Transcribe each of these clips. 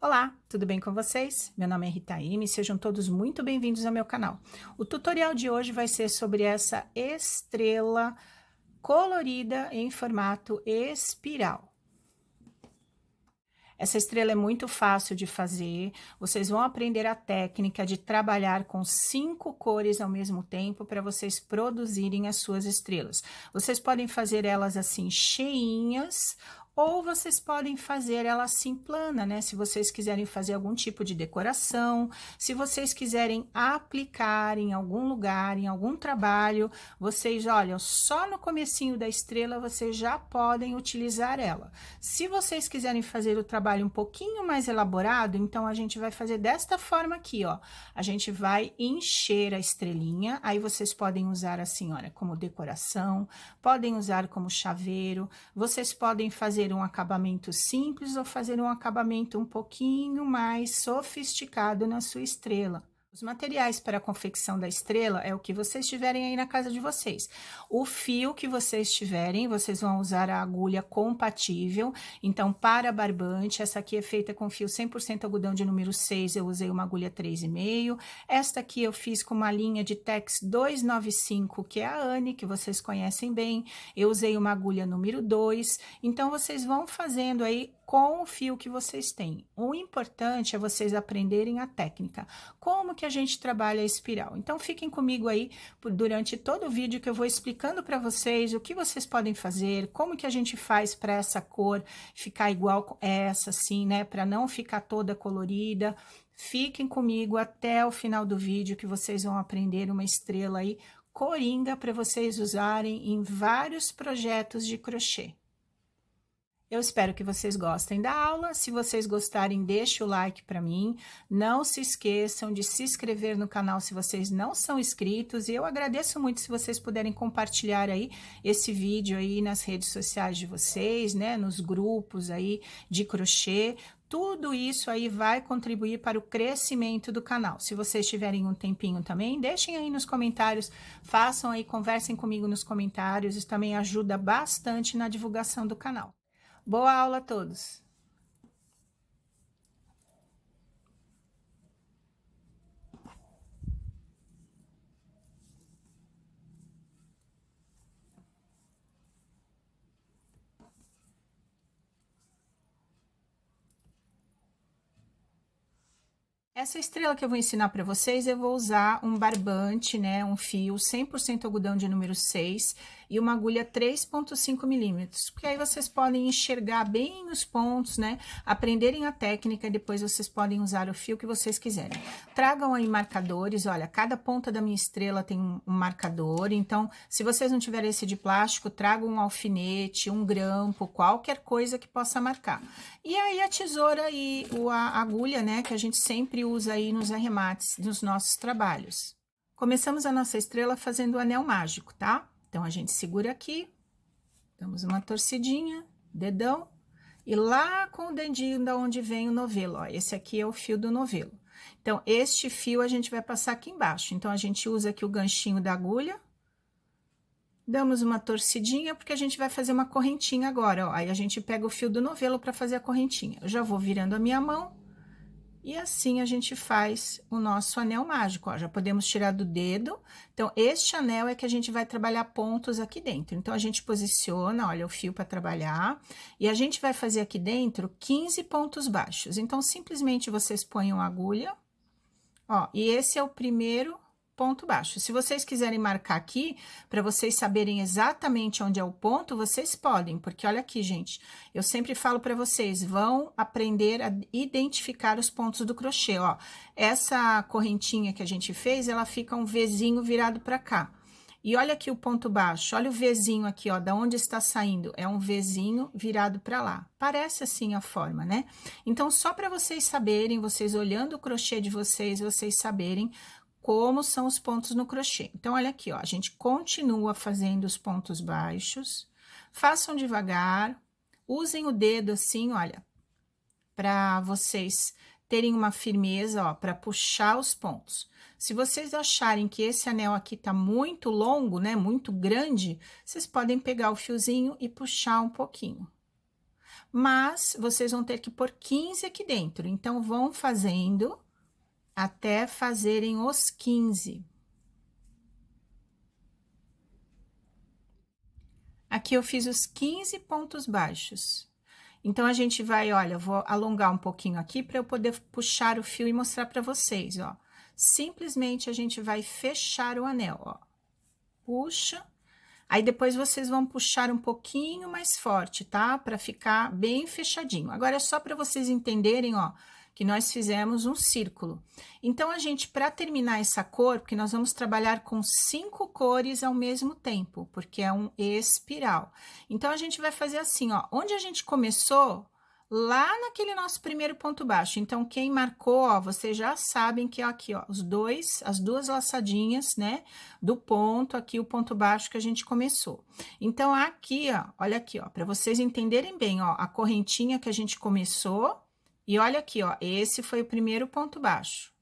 Olá, tudo bem com vocês? Meu nome é Rita Ime, sejam todos muito bem-vindos ao meu canal. O tutorial de hoje vai ser sobre essa estrela colorida em formato espiral. Essa estrela é muito fácil de fazer, vocês vão aprender a técnica de trabalhar com 5 cores ao mesmo tempo para vocês produzirem as suas estrelas. Vocês podem fazer elas assim cheinhas, ou vocês podem fazer ela assim plana, né? Se vocês quiserem fazer algum tipo de decoração, se vocês quiserem aplicar em algum lugar, em algum trabalho, vocês, olha, só no comecinho da estrela vocês já podem utilizar ela. Se vocês quiserem fazer o trabalho um pouquinho mais elaborado, então a gente vai fazer desta forma aqui, ó. A gente vai encher a estrelinha, aí vocês podem usar assim, olha, como decoração, podem usar como chaveiro, vocês podem fazer um acabamento simples ou fazer um acabamento um pouquinho mais sofisticado na sua estrela. Os materiais para a confecção da estrela é o que vocês tiverem aí na casa de vocês. O fio que vocês tiverem, vocês vão usar a agulha compatível. Então, para barbante, essa aqui é feita com fio 100% algodão de número 6, eu usei uma agulha 3,5. Esta aqui eu fiz com uma linha de Tex 295, que é a Anne, que vocês conhecem bem. Eu usei uma agulha número 2. Então, vocês vão fazendo aí com o fio que vocês têm. O importante é vocês aprenderem a técnica. Como que a gente trabalha a espiral? Então, fiquem comigo aí durante todo o vídeo que eu vou explicando para vocês o que vocês podem fazer, como que a gente faz para essa cor ficar igual essa, assim, né? Para não ficar toda colorida. Fiquem comigo até o final do vídeo que vocês vão aprender uma estrela aí coringa para vocês usarem em vários projetos de crochê. Eu espero que vocês gostem da aula. Se vocês gostarem, deixe o like para mim. Não se esqueçam de se inscrever no canal se vocês não são inscritos. E eu agradeço muito se vocês puderem compartilhar aí esse vídeo aí nas redes sociais de vocês, né? Nos grupos aí de crochê. Tudo isso aí vai contribuir para o crescimento do canal. Se vocês tiverem um tempinho também, deixem aí nos comentários, façam aí, conversem comigo nos comentários. Isso também ajuda bastante na divulgação do canal. Boa aula a todos! Essa estrela que eu vou ensinar para vocês, eu vou usar um barbante, né, um fio 100% algodão de número 6 e uma agulha 3,5 milímetros, porque aí vocês podem enxergar bem os pontos, né, aprenderem a técnica e depois vocês podem usar o fio que vocês quiserem. Tragam aí marcadores, olha, cada ponta da minha estrela tem um marcador, então, se vocês não tiverem esse de plástico, tragam um alfinete, um grampo, qualquer coisa que possa marcar. E aí a tesoura e a agulha, né, que a gente sempre usa aí nos arremates dos nossos trabalhos. Começamos a nossa estrela fazendo o anel mágico, tá? Então, a gente segura aqui, damos uma torcidinha, dedão, e lá com o dedinho da onde vem o novelo, ó, esse aqui é o fio do novelo. Então, este fio a gente vai passar aqui embaixo. Então, a gente usa aqui o ganchinho da agulha, damos uma torcidinha, porque a gente vai fazer uma correntinha agora, ó. Aí, a gente pega o fio do novelo para fazer a correntinha. Eu já vou virando a minha mão. E assim a gente faz o nosso anel mágico, ó, já podemos tirar do dedo. Então, este anel é que a gente vai trabalhar pontos aqui dentro. Então, a gente posiciona, olha, o fio para trabalhar. E a gente vai fazer aqui dentro 15 pontos baixos. Então, simplesmente vocês põem a agulha, ó, e esse é o primeiro ponto baixo. Se vocês quiserem marcar aqui, para vocês saberem exatamente onde é o ponto, vocês podem, porque olha aqui, gente, eu sempre falo para vocês, vão aprender a identificar os pontos do crochê, ó. Essa correntinha que a gente fez, ela fica um Vzinho virado para cá. E olha aqui o ponto baixo, olha o Vzinho aqui, ó, da onde está saindo, é um Vzinho virado para lá. Parece assim a forma, né? Então, só para vocês saberem, vocês olhando o crochê de vocês, vocês saberem como são os pontos no crochê. Então, olha aqui, ó, a gente continua fazendo os pontos baixos, façam devagar, usem o dedo assim, olha, para vocês terem uma firmeza, ó, para puxar os pontos. Se vocês acharem que esse anel aqui tá muito longo, né, muito grande, vocês podem pegar o fiozinho e puxar um pouquinho. Mas vocês vão ter que pôr 15 aqui dentro, então vão fazendo até fazerem os 15. Aqui eu fiz os 15 pontos baixos. Então, a gente vai, olha, eu vou alongar um pouquinho aqui para eu poder puxar o fio e mostrar para vocês, ó. Simplesmente a gente vai fechar o anel, ó. Puxa. Aí, depois vocês vão puxar um pouquinho mais forte, tá? Para ficar bem fechadinho. Agora, é só para vocês entenderem, ó, que nós fizemos um círculo. Então, a gente, para terminar essa cor, porque nós vamos trabalhar com 5 cores ao mesmo tempo, porque é um espiral. Então, a gente vai fazer assim, ó, onde a gente começou, lá naquele nosso primeiro ponto baixo. Então, quem marcou, ó, vocês já sabem que é aqui, ó, as duas laçadinhas, né, do ponto, aqui o ponto baixo que a gente começou. Então, aqui, ó, olha aqui, ó, para vocês entenderem bem, ó, a correntinha que a gente começou, e olha aqui, ó, esse foi o primeiro ponto baixo.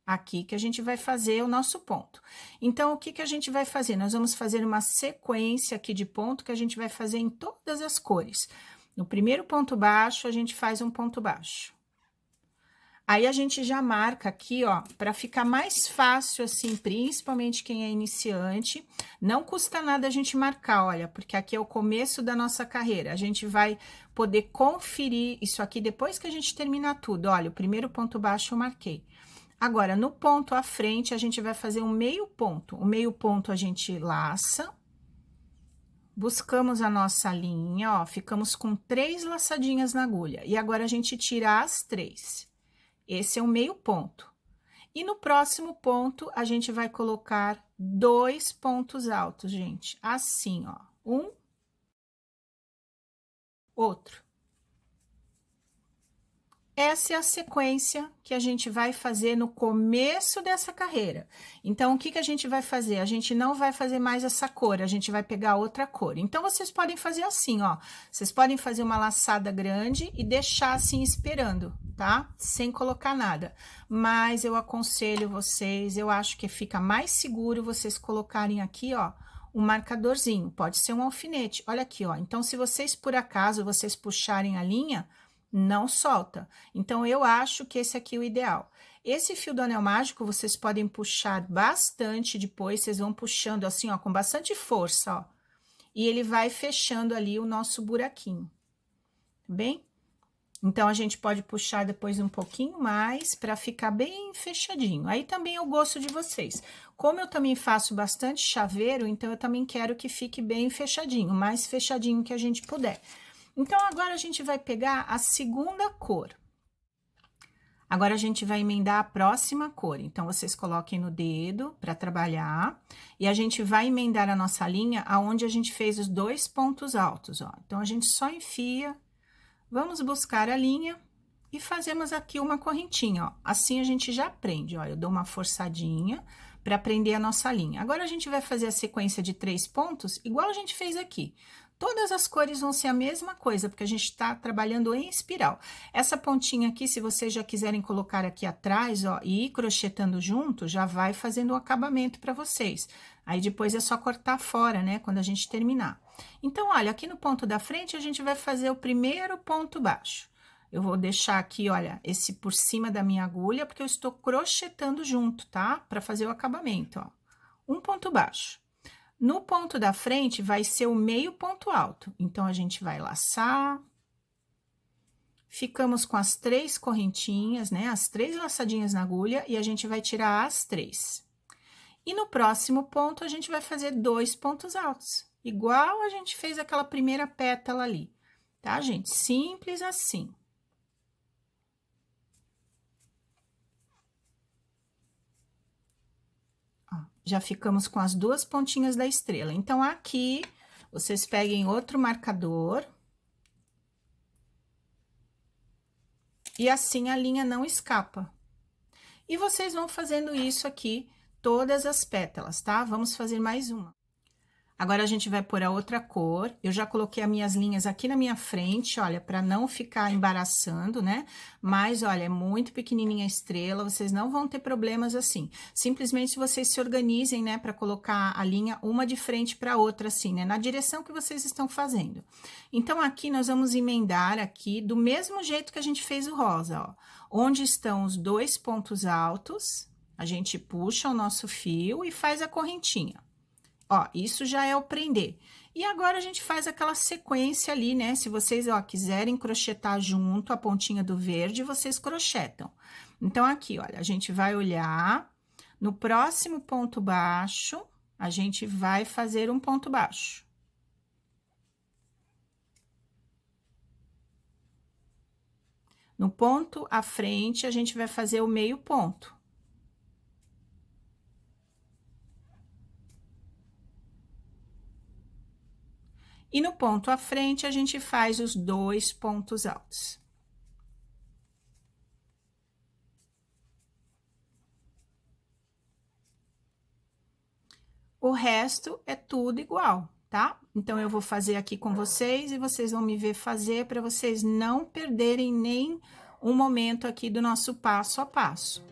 Aqui que a gente vai fazer o nosso ponto. Então, o que que a gente vai fazer? Nós vamos fazer uma sequência aqui de ponto que a gente vai fazer em todas as cores. No primeiro ponto baixo, a gente faz um ponto baixo. Aí, a gente já marca aqui, ó, para ficar mais fácil, assim, principalmente quem é iniciante. Não custa nada a gente marcar, olha, porque aqui é o começo da nossa carreira. A gente vai poder conferir isso aqui depois que a gente terminar tudo. Olha, o primeiro ponto baixo eu marquei. Agora, no ponto à frente, a gente vai fazer um meio ponto. O meio ponto a gente laça. Buscamos a nossa linha, ó, ficamos com 3 laçadinhas na agulha. E agora, a gente tira as 3. Esse é o meio ponto. E no próximo ponto, a gente vai colocar 2 pontos altos, gente. Assim, ó. Um, outro. Essa é a sequência que a gente vai fazer no começo dessa carreira. Então, o que que a gente vai fazer? A gente não vai fazer mais essa cor, a gente vai pegar outra cor. Então, vocês podem fazer assim, ó. Vocês podem fazer uma laçada grande e deixar assim esperando, tá? Sem colocar nada. Mas eu aconselho vocês, eu acho que fica mais seguro vocês colocarem aqui, ó, um marcadorzinho. Pode ser um alfinete. Olha aqui, ó. Então, se vocês, por acaso, vocês puxarem a linha, não solta. Então, eu acho que esse aqui é o ideal. Esse fio do anel mágico, vocês podem puxar bastante depois, vocês vão puxando assim, ó, com bastante força, ó. E ele vai fechando ali o nosso buraquinho, bem? Então, a gente pode puxar depois um pouquinho mais para ficar bem fechadinho. Aí, também é o gosto de vocês. Como eu também faço bastante chaveiro, então, eu também quero que fique bem fechadinho, mais fechadinho que a gente puder. Então, agora a gente vai pegar a segunda cor. Agora, a gente vai emendar a próxima cor. Então, vocês coloquem no dedo para trabalhar. E a gente vai emendar a nossa linha aonde a gente fez os 2 pontos altos, ó. Então, a gente só enfia, vamos buscar a linha e fazemos aqui uma correntinha, ó. Assim, a gente já prende, ó. Eu dou uma forçadinha para prender a nossa linha. Agora, a gente vai fazer a sequência de 3 pontos, igual a gente fez aqui. Todas as cores vão ser a mesma coisa, porque a gente está trabalhando em espiral. Essa pontinha aqui, se vocês já quiserem colocar aqui atrás, ó, e ir crochetando junto, já vai fazendo o acabamento para vocês. Aí, depois é só cortar fora, né, quando a gente terminar. Então, olha, aqui no ponto da frente, a gente vai fazer o primeiro ponto baixo. Eu vou deixar aqui, olha, esse por cima da minha agulha, porque eu estou crochetando junto, tá? Para fazer o acabamento, ó. Um ponto baixo. No ponto da frente, vai ser o meio ponto alto. Então, a gente vai laçar. Ficamos com as 3 correntinhas, né? As 3 laçadinhas na agulha, e a gente vai tirar as 3. E no próximo ponto, a gente vai fazer 2 pontos altos, igual a gente fez aquela primeira pétala ali, tá, gente? Simples assim. Ó, já ficamos com as 2 pontinhas da estrela. Então, aqui, vocês peguem outro marcador. E assim a linha não escapa. E vocês vão fazendo isso aqui, todas as pétalas, tá? Vamos fazer mais uma. Agora, a gente vai pôr a outra cor. Eu já coloquei as minhas linhas aqui na minha frente, olha, para não ficar embaraçando, né? Mas, olha, é muito pequenininha a estrela, vocês não vão ter problemas assim. Simplesmente vocês se organizem, né, para colocar a linha uma de frente para outra, assim, né? Na direção que vocês estão fazendo. Então, aqui nós vamos emendar aqui do mesmo jeito que a gente fez o rosa, ó. Onde estão os 2 pontos altos, a gente puxa o nosso fio e faz a correntinha. Ó, isso já é o prender. E agora, a gente faz aquela sequência ali, né? Se vocês, ó, quiserem crochetar junto a pontinha do verde, vocês crochetam. Então, aqui, olha, a gente vai olhar, no próximo ponto baixo, a gente vai fazer um ponto baixo. No ponto à frente, a gente vai fazer o meio ponto. E no ponto à frente, a gente faz os 2 pontos altos. O resto é tudo igual, tá? Então, eu vou fazer aqui com vocês e vocês vão me ver fazer para vocês não perderem nem um momento aqui do nosso passo a passo.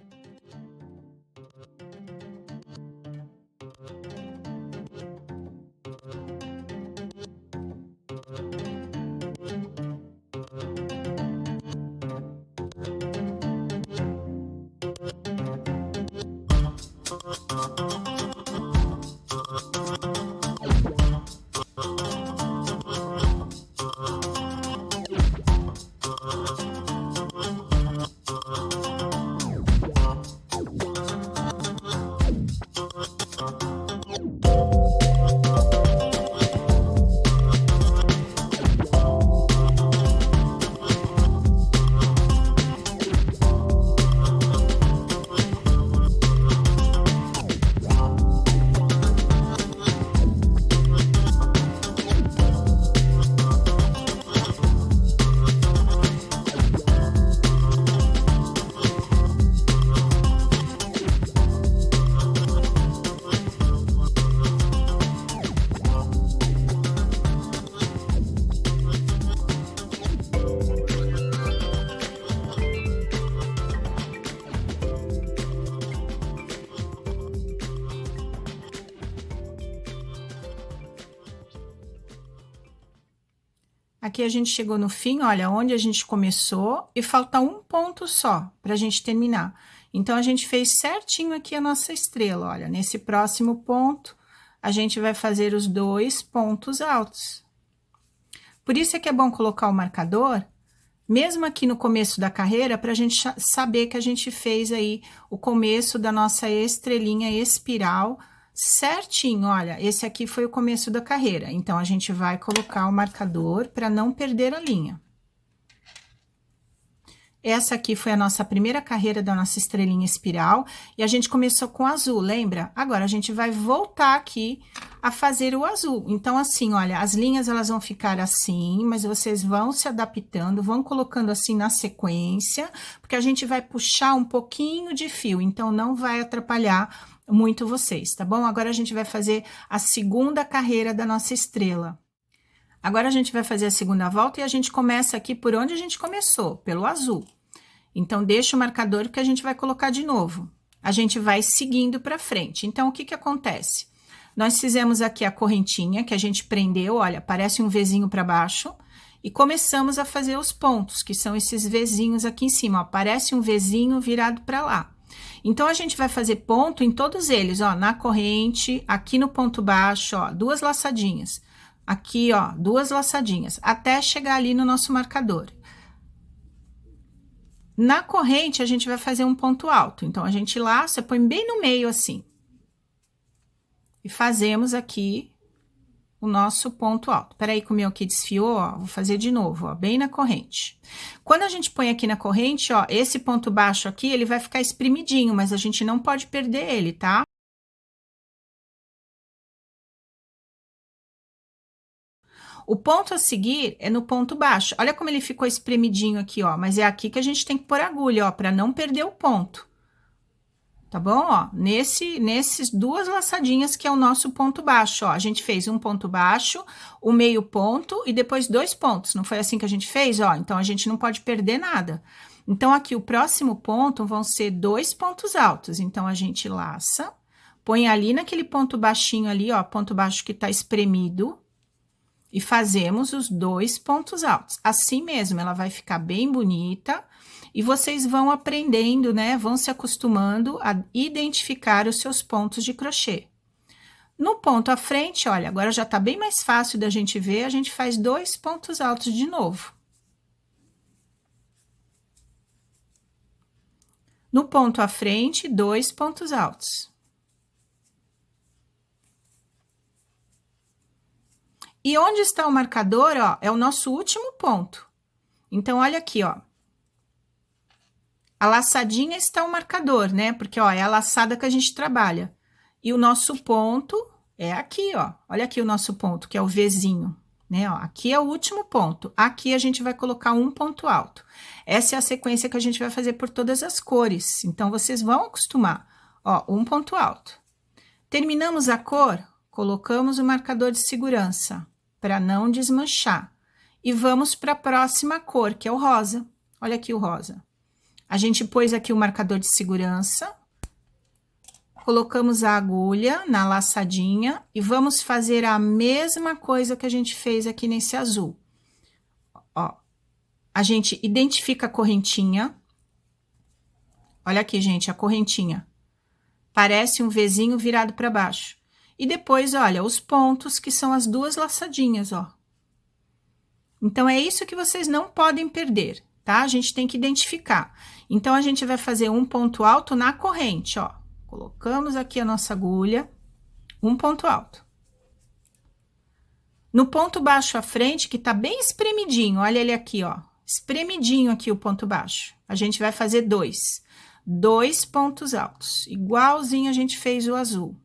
Aqui a gente chegou no fim, olha, onde a gente começou e falta um ponto só para a gente terminar. Então, a gente fez certinho aqui a nossa estrela, olha, nesse próximo ponto, a gente vai fazer os 2 pontos altos. Por isso é que é bom colocar o marcador, mesmo aqui no começo da carreira, para a gente saber que a gente fez aí o começo da nossa estrelinha espiral, certinho, olha, esse aqui foi o começo da carreira, então, a gente vai colocar o marcador para não perder a linha. Essa aqui foi a nossa primeira carreira da nossa estrelinha espiral, e a gente começou com azul, lembra? Agora, a gente vai voltar aqui a fazer o azul. Então, assim, olha, as linhas, elas vão ficar assim, mas vocês vão se adaptando, vão colocando assim na sequência, porque a gente vai puxar um pouquinho de fio, então, não vai atrapalhar muito vocês, tá bom? Agora, a gente vai fazer a segunda carreira da nossa estrela. Agora, a gente vai fazer a segunda volta e a gente começa aqui por onde a gente começou, pelo azul. Então, deixa o marcador que a gente vai colocar de novo. A gente vai seguindo para frente. Então, o que que acontece? Nós fizemos aqui a correntinha que a gente prendeu, olha, parece um Vzinho para baixo. E começamos a fazer os pontos, que são esses Vzinhos aqui em cima, ó. Parece um Vzinho virado para lá. Então, a gente vai fazer ponto em todos eles, ó, na corrente, aqui no ponto baixo, ó, 2 laçadinhas. Aqui, ó, 2 laçadinhas, até chegar ali no nosso marcador. Na corrente, a gente vai fazer um ponto alto. Então, a gente laça, põe bem no meio, assim. e fazemos aqui o nosso ponto alto. Peraí que o meu aqui desfiou, ó, vou fazer de novo, ó, bem na corrente. Quando a gente põe aqui na corrente, ó, esse ponto baixo aqui, ele vai ficar espremidinho, mas a gente não pode perder ele, tá? O ponto a seguir é no ponto baixo. Olha como ele ficou espremidinho aqui, ó, mas é aqui que a gente tem que pôr a agulha, ó, para não perder o ponto. Tá bom? Ó, nesses duas laçadinhas que é o nosso ponto baixo, ó. A gente fez um ponto baixo, o meio ponto e depois 2 pontos. Não foi assim que a gente fez? Ó, então a gente não pode perder nada. Então, aqui o próximo ponto vão ser 2 pontos altos. Então, a gente laça, põe ali naquele ponto baixinho ali, ó, ponto baixo que tá espremido, e fazemos os 2 pontos altos. Assim mesmo, ela vai ficar bem bonita. E vocês vão aprendendo, né? Vão se acostumando a identificar os seus pontos de crochê. No ponto à frente, olha, agora já tá bem mais fácil da gente ver, a gente faz 2 pontos altos de novo. No ponto à frente, 2 pontos altos. E onde está o marcador, ó, é o nosso último ponto. Então, olha aqui, ó. A laçadinha está o marcador, né? Porque, ó, é a laçada que a gente trabalha. E o nosso ponto é aqui, ó. Olha aqui o nosso ponto, que é o Vzinho, né? Ó, aqui é o último ponto. Aqui a gente vai colocar um ponto alto. Essa é a sequência que a gente vai fazer por todas as cores. Então, vocês vão acostumar. Ó, um ponto alto. Terminamos a cor, colocamos o marcador de segurança, para não desmanchar. E vamos para a próxima cor, que é o rosa. Olha aqui o rosa. A gente pôs aqui o marcador de segurança, colocamos a agulha na laçadinha e vamos fazer a mesma coisa que a gente fez aqui nesse azul. Ó, a gente identifica a correntinha. Olha aqui, gente, a correntinha. Parece um Vzinho virado para baixo. E depois, olha, os pontos que são as 2 laçadinhas, ó. Então, é isso que vocês não podem perder, tá? A gente tem que identificar. Então, a gente vai fazer um ponto alto na corrente, ó. Colocamos aqui a nossa agulha, um ponto alto. No ponto baixo à frente, que tá bem espremidinho, olha ele aqui, ó. Espremidinho aqui o ponto baixo. A gente vai fazer 2. 2 pontos altos, igualzinho a gente fez o azul.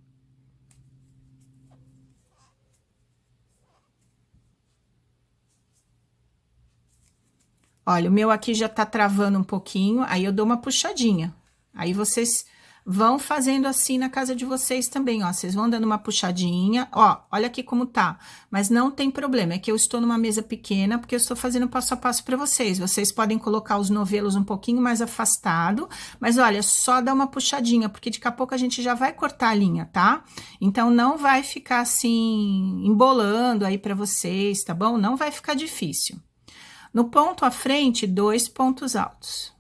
Olha, o meu aqui já tá travando um pouquinho, aí eu dou uma puxadinha. Aí vocês vão fazendo assim na casa de vocês também, ó. Vocês vão dando uma puxadinha, ó, olha aqui como tá. Mas não tem problema, é que eu estou numa mesa pequena, porque eu estou fazendo passo a passo para vocês. Vocês podem colocar os novelos um pouquinho mais afastado, mas olha, só dá uma puxadinha, porque daqui a pouco a gente já vai cortar a linha, tá? Então, não vai ficar assim, embolando aí para vocês, tá bom? Não vai ficar difícil. No ponto à frente, 2 pontos altos.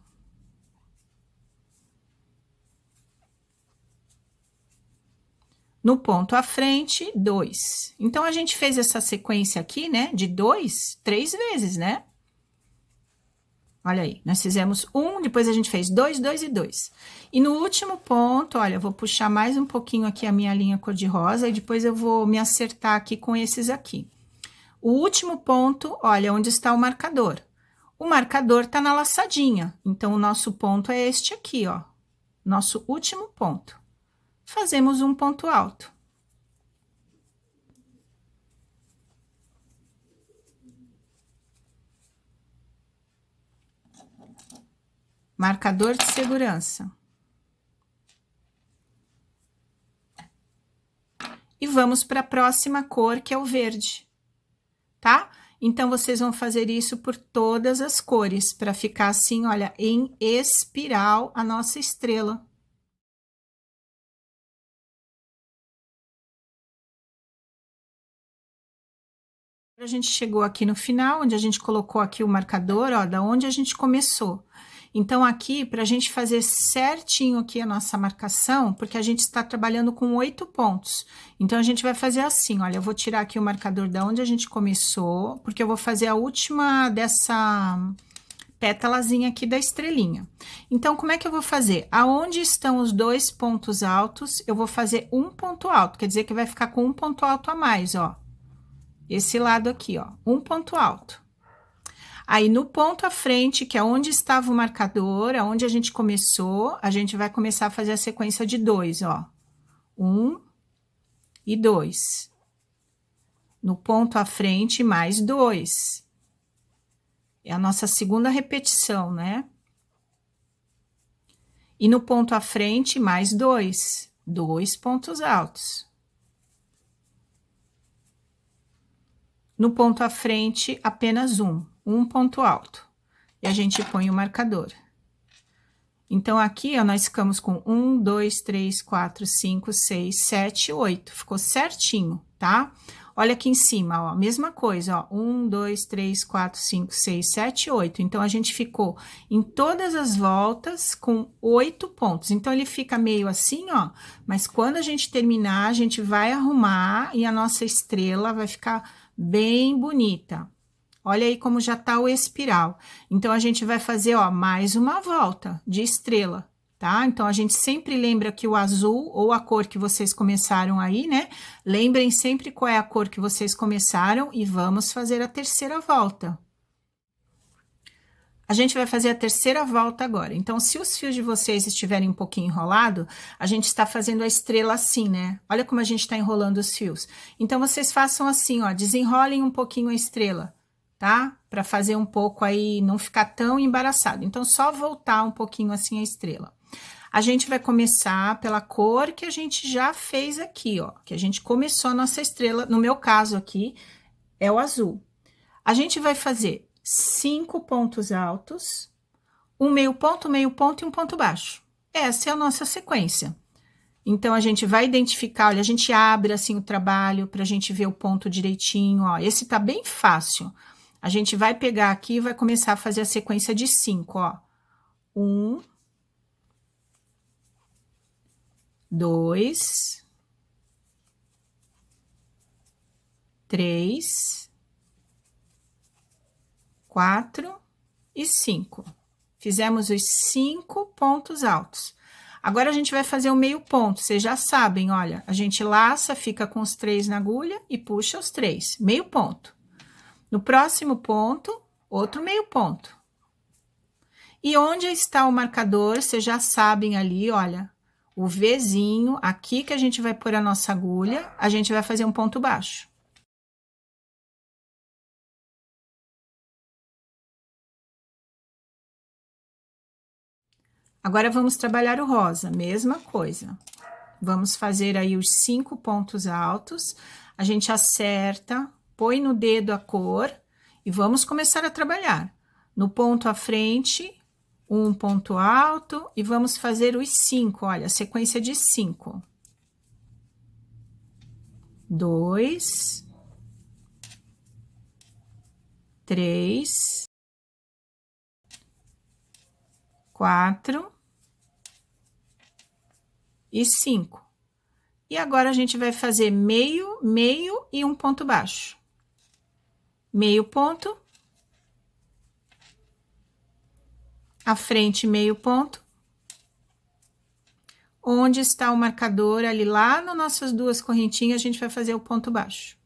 No ponto à frente, 2. Então, a gente fez essa sequência aqui, né, de 2, 3 vezes, né? Olha aí, nós fizemos 1, depois a gente fez 2, 2 e 2. E no último ponto, olha, eu vou puxar mais um pouquinho aqui a minha linha cor-de-rosa e depois eu vou me acertar aqui com esses aqui. O último ponto, olha, onde está o marcador. O marcador tá na laçadinha, então o nosso ponto é este aqui, ó. Nosso último ponto. Fazemos um ponto alto. Marcador de segurança. E vamos para a próxima cor, que é o verde, tá? Então, vocês vão fazer isso por todas as cores, para ficar assim, olha, em espiral a nossa estrela. A gente chegou aqui no final, onde a gente colocou aqui o marcador, ó, da onde a gente começou. Então, aqui, para a gente fazer certinho aqui a nossa marcação, porque a gente está trabalhando com 8 pontos. Então, a gente vai fazer assim, olha, eu vou tirar aqui o marcador da onde a gente começou, porque eu vou fazer a última dessa pétalazinha aqui da estrelinha. Então, como é que eu vou fazer? Aonde estão os 2 pontos altos, eu vou fazer um ponto alto, quer dizer que vai ficar com um ponto alto a mais, ó. Esse lado aqui, ó, um ponto alto. Aí, no ponto à frente, que é onde estava o marcador, aonde a gente começou, a gente vai começar a fazer a sequência de 2, ó. 1 e 2. No ponto à frente, mais 2. É a nossa segunda repetição, né? E no ponto à frente, mais 2. 2 pontos altos. No ponto à frente, apenas um ponto alto. E a gente põe o marcador. Então, aqui, ó, nós ficamos com 1, 2, 3, 4, 5, 6, 7, 8. Ficou certinho, tá? Olha aqui em cima, ó, mesma coisa, ó, 1, 2, 3, 4, 5, 6, 7, 8. Então, a gente ficou em todas as voltas com 8 pontos. Então, ele fica meio assim, ó, mas quando a gente terminar, a gente vai arrumar e a nossa estrela vai ficar bem bonita. Olha aí como já tá o espiral. Então, a gente vai fazer, ó, mais uma volta de estrela. Tá? Então, a gente sempre lembra que o azul, ou a cor que vocês começaram aí, né? Lembrem sempre qual é a cor que vocês começaram e vamos fazer a terceira volta. A gente vai fazer a terceira volta agora. Então, se os fios de vocês estiverem um pouquinho enrolado, a gente está fazendo a estrela assim, né? Olha como a gente está enrolando os fios. Então, vocês façam assim, ó, desenrolem um pouquinho a estrela, tá? Para fazer um pouco aí, não ficar tão embaraçado. Então, só voltar um pouquinho assim a estrela. A gente vai começar pela cor que a gente já fez aqui, ó, que a gente começou a nossa estrela, no meu caso aqui, é o azul. A gente vai fazer 5 pontos altos, um meio ponto e um ponto baixo. Essa é a nossa sequência. Então, a gente vai identificar, olha, a gente abre assim o trabalho pra gente ver o ponto direitinho, ó, esse tá bem fácil. A gente vai pegar aqui e vai começar a fazer a sequência de 5, ó. 1, 2, 3, 4 e 5. Fizemos os 5 pontos altos. Agora, a gente vai fazer o meio ponto. Vocês já sabem, olha, a gente laça, fica com os 3 na agulha e puxa os 3. Meio ponto. No próximo ponto, outro meio ponto. E onde está o marcador, vocês já sabem ali, olha, o Vzinho, aqui que a gente vai pôr a nossa agulha, a gente vai fazer um ponto baixo. Agora, vamos trabalhar o rosa, mesma coisa. Vamos fazer aí os 5 pontos altos, a gente acerta, põe no dedo a cor e vamos começar a trabalhar. No ponto à frente, um ponto alto e vamos fazer os 5, olha, a sequência de 5. 2, 3, 4 e 5. E agora, a gente vai fazer meio, meio e um ponto baixo. Meio ponto. À frente, meio ponto. Onde está o marcador, ali lá nas nossas 2 correntinhas, a gente vai fazer o ponto baixo.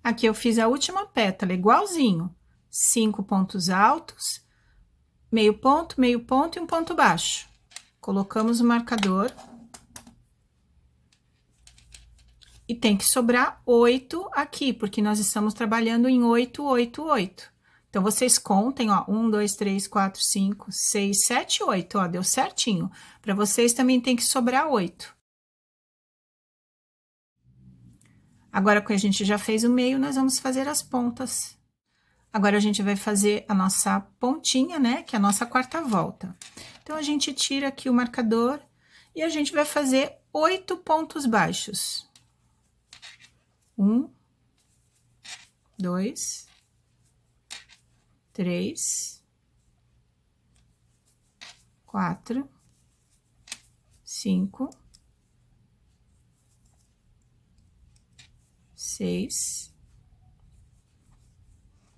Aqui eu fiz a última pétala, igualzinho. 5 pontos altos, meio ponto e um ponto baixo. Colocamos o marcador. E tem que sobrar 8 aqui, porque nós estamos trabalhando em 8, 8, 8. Então, vocês contem, ó, 1, 2, 3, 4, 5, 6, 7, 8, ó, deu certinho. Para vocês também tem que sobrar 8. Agora, que a gente já fez o meio, nós vamos fazer as pontas. Agora, a gente vai fazer a nossa pontinha, né, que é a nossa quarta volta. Então, a gente tira aqui o marcador e a gente vai fazer 8 pontos baixos. 1, 2, 3, 4, 5, 6,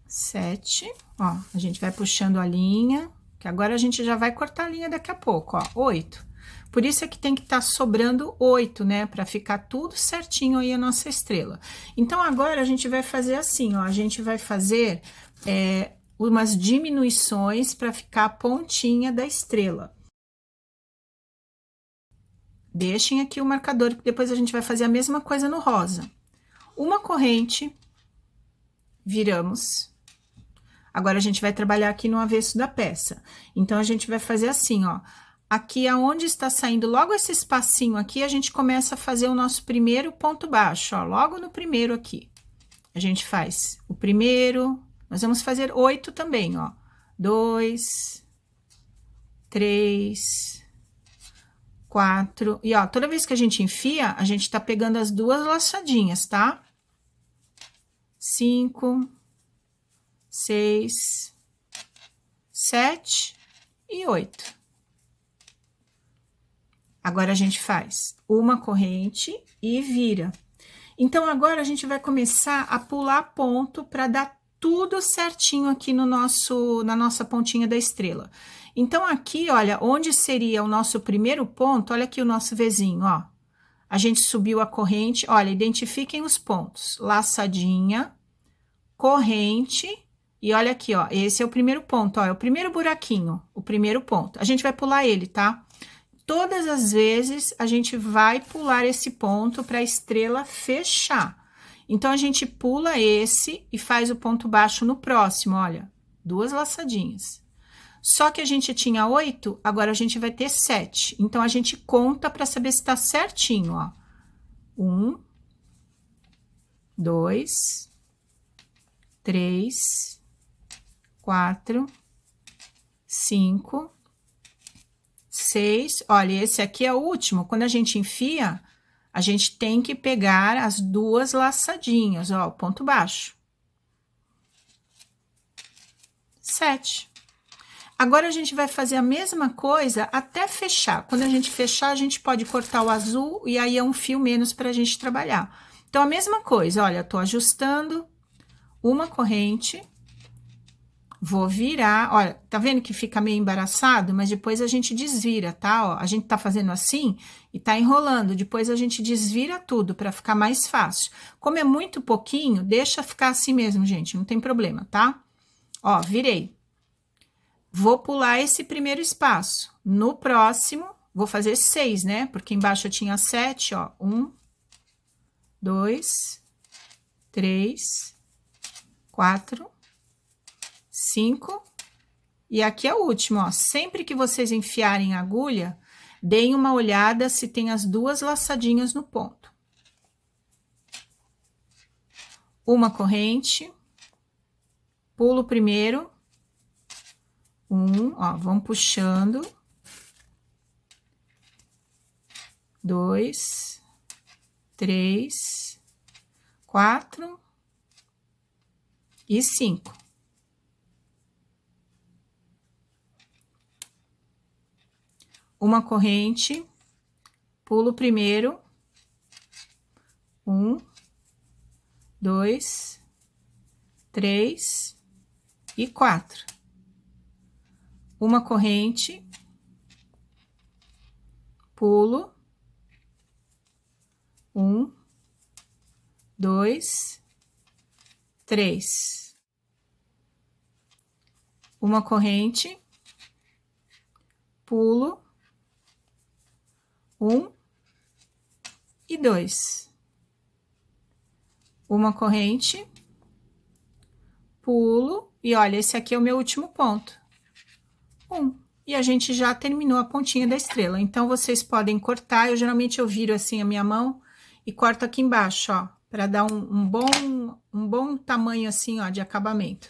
7, ó, a gente vai puxando a linha, que agora a gente já vai cortar a linha daqui a pouco, ó, 8. Por isso é que tem que estar sobrando 8, né, para ficar tudo certinho aí a nossa estrela. Então, agora a gente vai fazer assim, ó, a gente vai fazer umas diminuições para ficar a pontinha da estrela. Deixem aqui o marcador, que depois a gente vai fazer a mesma coisa no rosa. Uma corrente, viramos. Agora, a gente vai trabalhar aqui no avesso da peça. Então, a gente vai fazer assim, ó. Aqui, aonde está saindo logo esse espacinho aqui, a gente começa a fazer o nosso primeiro ponto baixo, ó. Logo no primeiro aqui. A gente faz o primeiro, nós vamos fazer 8 também, ó. 2, 3, 4. E, ó, toda vez que a gente enfia, a gente tá pegando as duas laçadinhas, tá? 5, 6, 7 e 8. Agora, a gente faz uma corrente e vira. Então, agora a gente vai começar a pular ponto para dar tudo certinho aqui no na nossa pontinha da estrela. Então, aqui, olha, onde seria o nosso primeiro ponto, olha aqui o nosso Vzinho, ó. A gente subiu a corrente, olha, identifiquem os pontos. Laçadinha, corrente, e olha aqui, ó, esse é o primeiro ponto, ó, é o primeiro buraquinho, o primeiro ponto. A gente vai pular ele, tá? Todas as vezes, a gente vai pular esse ponto para a estrela fechar. Então, a gente pula esse e faz o ponto baixo no próximo, olha, 2 laçadinhas. Só que a gente tinha 8, agora a gente vai ter 7. Então, a gente conta para saber se tá certinho, ó. 1, 2, 3, 4, 5, 6. Olha, esse aqui é o último. Quando a gente enfia, a gente tem que pegar as 2 laçadinhas, ó, o ponto baixo. 7. Agora, a gente vai fazer a mesma coisa até fechar. Quando a gente fechar, a gente pode cortar o azul e aí é um fio menos para a gente trabalhar. Então, a mesma coisa, olha, tô ajustando uma corrente, vou virar, olha, tá vendo que fica meio embaraçado? Mas depois a gente desvira, tá? Ó, a gente tá fazendo assim e tá enrolando, depois a gente desvira tudo para ficar mais fácil. Como é muito pouquinho, deixa ficar assim mesmo, gente, não tem problema, tá? Ó, virei. Vou pular esse primeiro espaço. No próximo, vou fazer 6, né? Porque embaixo eu tinha 7, ó. 1, 2, 3, 4, 5. E aqui é o último, ó. Sempre que vocês enfiarem a agulha, deem uma olhada se tem as 2 laçadinhas no ponto. Uma corrente. Pulo primeiro. 1, ó, vamos puxando. 2, 3, 4 e 5. Uma corrente, pulo primeiro. 1, 2, 3 e 4. Uma corrente, pulo, 1, 2, 3. Uma corrente, pulo, 1 e 2. Uma corrente, pulo, e olha, esse aqui é o meu último ponto. 1. E a gente já terminou a pontinha da estrela. Então, vocês podem cortar. Eu geralmente viro assim a minha mão e corto aqui embaixo, ó, para dar um bom tamanho assim, ó, de acabamento.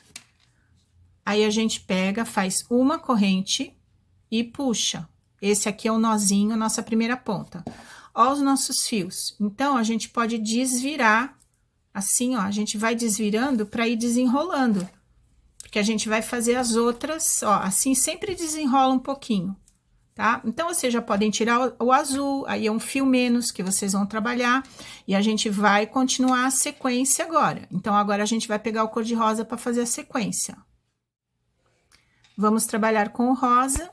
Aí, a gente pega, faz uma corrente e puxa. Esse aqui é o nozinho, nossa primeira ponta. Ó os nossos fios. Então, a gente pode desvirar Assim, ó, a gente vai desvirando para ir desenrolando. Porque a gente vai fazer as outras, ó, assim sempre desenrola um pouquinho, tá? Então, vocês já podem tirar o azul, aí é um fio menos que vocês vão trabalhar, e a gente vai continuar a sequência agora. Então, agora a gente vai pegar o cor-de-rosa para fazer a sequência. Vamos trabalhar com o rosa.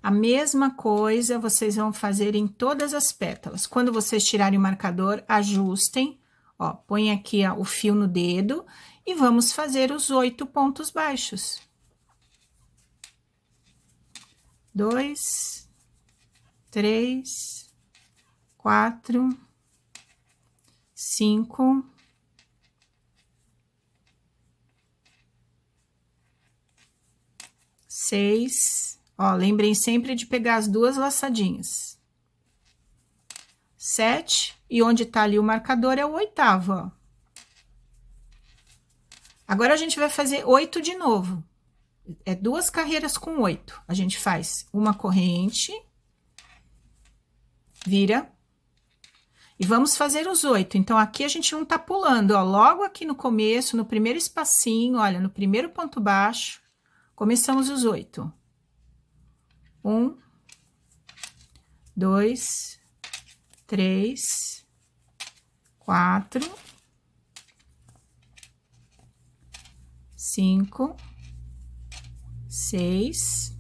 A mesma coisa vocês vão fazer em todas as pétalas. Quando vocês tirarem o marcador, ajustem, ó, põe aqui ó, o fio no dedo e vamos fazer os 8 pontos baixos. 2, 3, 4, 5, 6, ó, lembrem sempre de pegar as 2 laçadinhas. 7, e onde tá ali o marcador é o 8º, ó. Agora, a gente vai fazer 8 de novo. É 2 carreiras com 8. A gente faz uma corrente, vira, e vamos fazer os 8. Então, aqui a gente não tá pulando, ó, logo aqui no começo, no primeiro espacinho, olha, no primeiro ponto baixo, começamos os 8. 1, 2, 3, 4, 5, 6,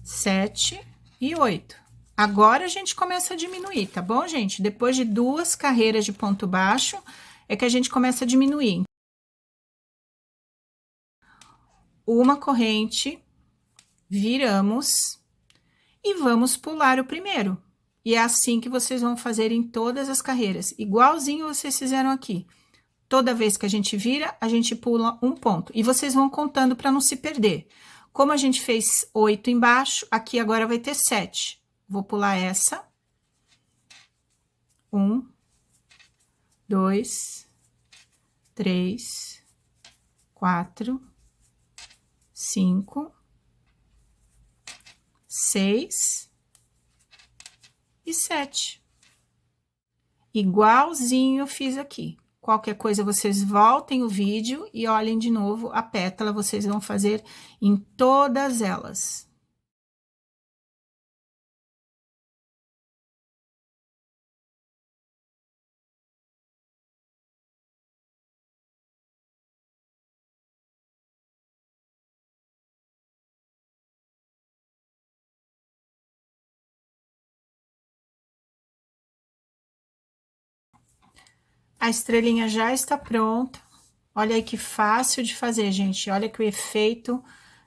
7 e 8. Agora, a gente começa a diminuir, tá bom, gente? Depois de 2 carreiras de ponto baixo, é que a gente começa a diminuir. Uma corrente, viramos e vamos pular o primeiro. E é assim que vocês vão fazer em todas as carreiras, igualzinho vocês fizeram aqui. Toda vez que a gente vira, a gente pula um ponto. E vocês vão contando para não se perder. Como a gente fez 8 embaixo, aqui agora vai ter 7. Vou pular essa. 1, 2, 3, 4, 5, 6 e 7. Igualzinho eu fiz aqui. Qualquer coisa, vocês voltem o vídeo e olhem de novo a pétala, vocês vão fazer em todas elas. A estrelinha já está pronta. Olha aí que fácil de fazer, gente. Olha que o efeito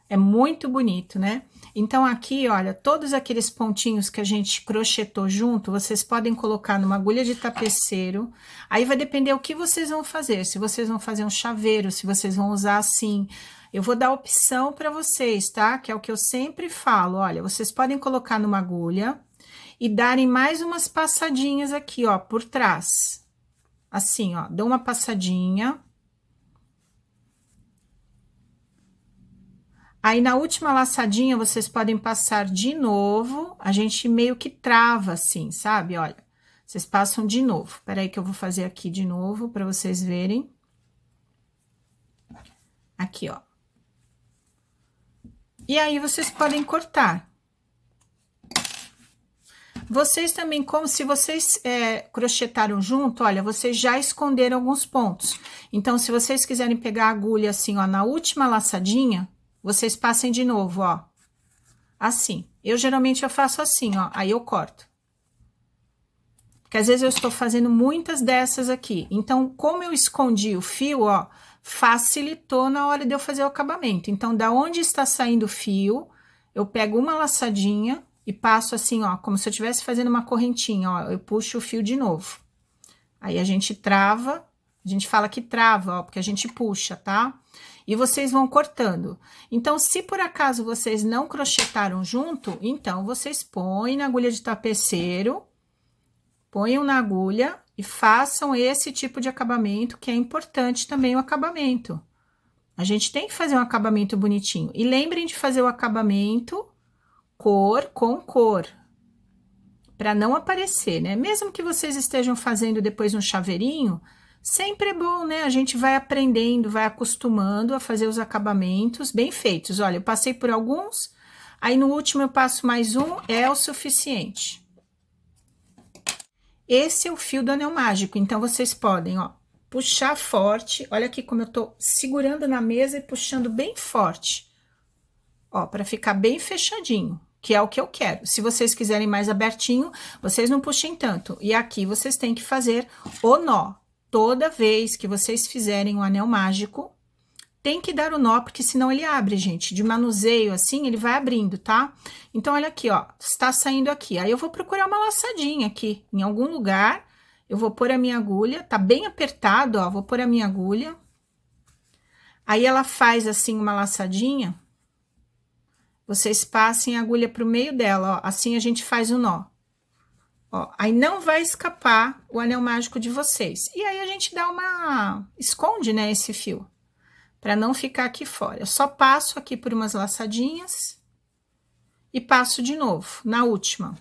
é muito bonito, né? Então, aqui, olha, todos aqueles pontinhos que a gente crochetou junto, vocês podem colocar numa agulha de tapeceiro. Aí vai depender o que vocês vão fazer. Se vocês vão fazer um chaveiro, se vocês vão usar assim. Eu vou dar opção para vocês, tá? Que é o que eu sempre falo. Olha, vocês podem colocar numa agulha e darem mais umas passadinhas aqui, ó, por trás. Assim, ó, dou uma passadinha. Aí, na última laçadinha, vocês podem passar de novo. A gente meio que trava assim, sabe? Olha, vocês passam de novo. Peraí que eu vou fazer aqui de novo para vocês verem. Aqui, ó. E aí, vocês podem cortar. Vocês também, como se vocês crochetaram junto, olha, vocês já esconderam alguns pontos. Então, se vocês quiserem pegar a agulha assim, ó, na última laçadinha, vocês passem de novo, ó. Assim. Eu, geralmente, eu faço assim, ó, aí eu corto. Porque, às vezes, eu estou fazendo muitas dessas aqui. Então, como eu escondi o fio, ó, facilitou na hora de eu fazer o acabamento. Então, da onde está saindo o fio, eu pego uma laçadinha e passo assim, ó, como se eu estivesse fazendo uma correntinha, ó, eu puxo o fio de novo. Aí, a gente trava, a gente fala que trava, ó, porque a gente puxa, tá? E vocês vão cortando. Então, se por acaso vocês não crochetaram junto, então, vocês põem na agulha de tapeceiro, ponham na agulha e façam esse tipo de acabamento, que é importante também o acabamento. A gente tem que fazer um acabamento bonitinho. E lembrem de fazer o acabamento cor com cor. para não aparecer, né? Mesmo que vocês estejam fazendo depois um chaveirinho, sempre é bom, né? A gente vai aprendendo, vai acostumando a fazer os acabamentos bem feitos. Olha, eu passei por alguns, aí no último eu passo mais um, é o suficiente. Esse é o fio do anel mágico, então vocês podem, ó, puxar forte. Olha aqui como eu tô segurando na mesa e puxando bem forte. Ó, para ficar bem fechadinho, que é o que eu quero. Se vocês quiserem mais abertinho, vocês não puxem tanto. E aqui vocês têm que fazer o nó. Toda vez que vocês fizerem o anel mágico, tem que dar o nó, porque senão ele abre, gente. De manuseio assim, ele vai abrindo, tá? Então, olha aqui, ó, está saindo aqui. Aí eu vou procurar uma laçadinha aqui, em algum lugar. Eu vou pôr a minha agulha, tá bem apertado, ó, vou pôr a minha agulha. Aí ela faz assim uma laçadinha. Vocês passem a agulha pro meio dela, ó, assim a gente faz o nó. Ó, aí não vai escapar o anel mágico de vocês. E aí a gente dá uma... esconde, né, esse fio, para não ficar aqui fora. Eu só passo aqui por umas laçadinhas e passo de novo, na última.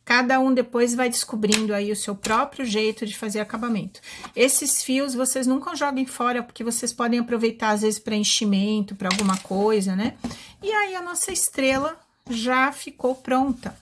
Cada um depois vai descobrindo aí o seu próprio jeito de fazer acabamento. Esses fios vocês nunca joguem fora, porque vocês podem aproveitar às vezes para enchimento, para alguma coisa, né? E aí a nossa estrela já ficou pronta.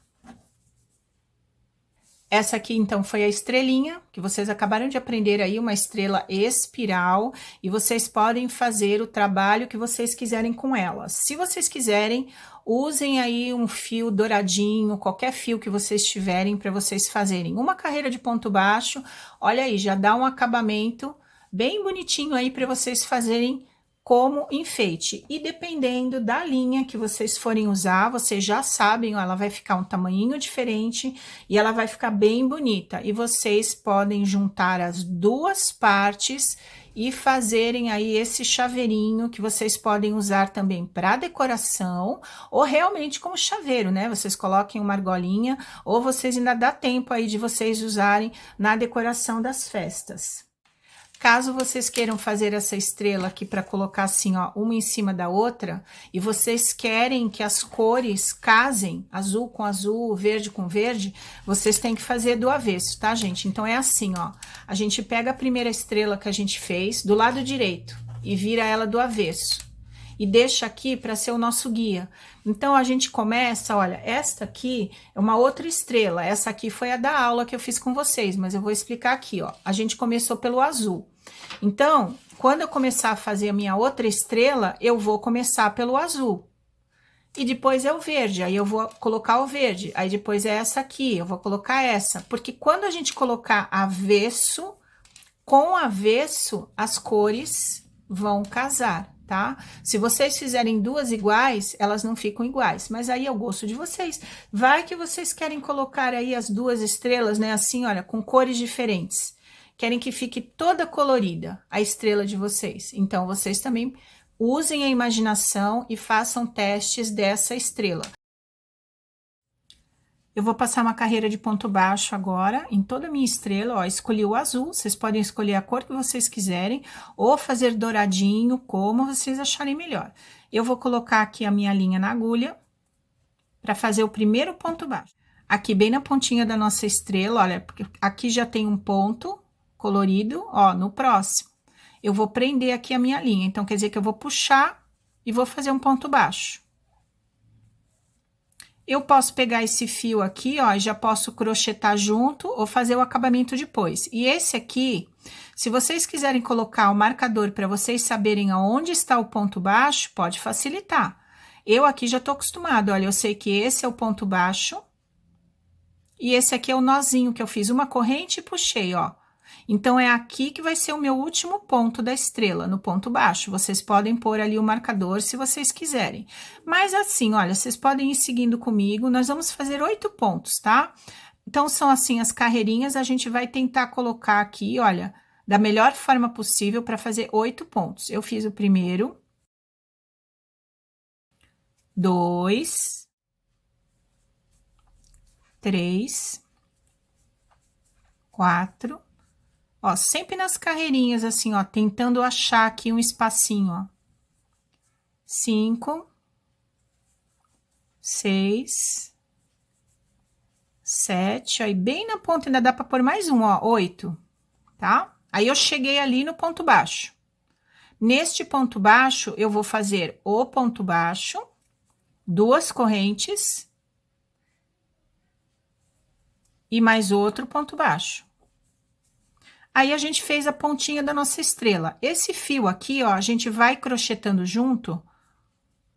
Essa aqui, então, foi a estrelinha, que vocês acabaram de aprender aí, uma estrela espiral, e vocês podem fazer o trabalho que vocês quiserem com ela. Se vocês quiserem, usem aí um fio douradinho, qualquer fio que vocês tiverem para vocês fazerem. Uma carreira de ponto baixo, olha aí, já dá um acabamento bem bonitinho aí para vocês fazerem como enfeite. E dependendo da linha que vocês forem usar, vocês já sabem, ó, ela vai ficar um tamanhinho diferente e ela vai ficar bem bonita. E vocês podem juntar as duas partes e fazerem aí esse chaveirinho que vocês podem usar também para decoração ou realmente como chaveiro, né? Vocês coloquem uma argolinha ou vocês ainda dá tempo aí de vocês usarem na decoração das festas. Caso vocês queiram fazer essa estrela aqui para colocar assim, ó, uma em cima da outra, e vocês querem que as cores casem, azul com azul, verde com verde, vocês têm que fazer do avesso, tá, gente? Então, é assim, ó, a gente pega a primeira estrela que a gente fez do lado direito e vira ela do avesso. E deixa aqui para ser o nosso guia. Então, a gente começa, olha, esta aqui é uma outra estrela. Essa aqui foi a da aula que eu fiz com vocês, mas eu vou explicar aqui, ó. A gente começou pelo azul. Então, quando eu começar a fazer a minha outra estrela, eu vou começar pelo azul. E depois é o verde, aí eu vou colocar o verde. Aí depois é essa aqui, eu vou colocar essa. Porque quando a gente colocar avesso, com avesso, as cores vão casar, tá? Se vocês fizerem duas iguais, elas não ficam iguais, mas aí é o gosto de vocês. Vai que vocês querem colocar aí as duas estrelas, né, assim, olha, com cores diferentes. Querem que fique toda colorida a estrela de vocês. Então, vocês também usem a imaginação e façam testes dessa estrela. Eu vou passar uma carreira de ponto baixo agora em toda a minha estrela, ó, escolhi o azul, vocês podem escolher a cor que vocês quiserem, ou fazer douradinho, como vocês acharem melhor. Eu vou colocar aqui a minha linha na agulha, para fazer o primeiro ponto baixo. Aqui bem na pontinha da nossa estrela, olha, porque aqui já tem um ponto colorido, ó, no próximo. Eu vou prender aqui a minha linha, então quer dizer que eu vou puxar e vou fazer um ponto baixo. Eu posso pegar esse fio aqui, ó, e já posso crochetar junto ou fazer o acabamento depois. E esse aqui, se vocês quiserem colocar o marcador para vocês saberem aonde está o ponto baixo, pode facilitar. Eu aqui já tô acostumado, olha, eu sei que esse é o ponto baixo e esse aqui é o nozinho que eu fiz uma corrente e puxei, ó. Então, é aqui que vai ser o meu último ponto da estrela, no ponto baixo. Vocês podem pôr ali o marcador se vocês quiserem. Mas assim, olha, vocês podem ir seguindo comigo. Nós vamos fazer 8 pontos, tá? Então, são assim as carreirinhas. A gente vai tentar colocar aqui, olha, da melhor forma possível para fazer 8 pontos. Eu fiz o primeiro. 2. 3. 4. Ó, sempre nas carreirinhas, assim, ó, tentando achar aqui um espacinho, ó. 5, 6, 7, aí bem na ponta ainda dá para pôr mais um, ó, 8, tá? Aí eu cheguei ali no ponto baixo. Neste ponto baixo, eu vou fazer o ponto baixo, 2 correntes e mais outro ponto baixo. Aí a gente fez a pontinha da nossa estrela. Esse fio aqui, ó, a gente vai crochetando junto.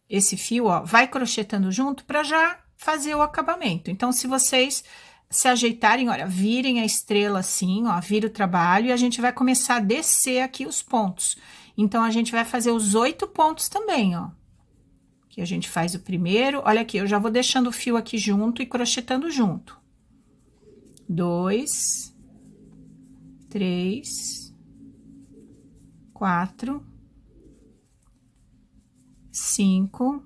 Esse fio, ó, vai crochetando junto para já fazer o acabamento. Então, se vocês se ajeitarem, olha, virem a estrela assim, ó, vira o trabalho e a gente vai começar a descer aqui os pontos. Então, a gente vai fazer os 8 pontos também, ó. Aqui a gente faz o primeiro, olha aqui, eu já vou deixando o fio aqui junto e crochetando junto. 2, 3, 4, 5,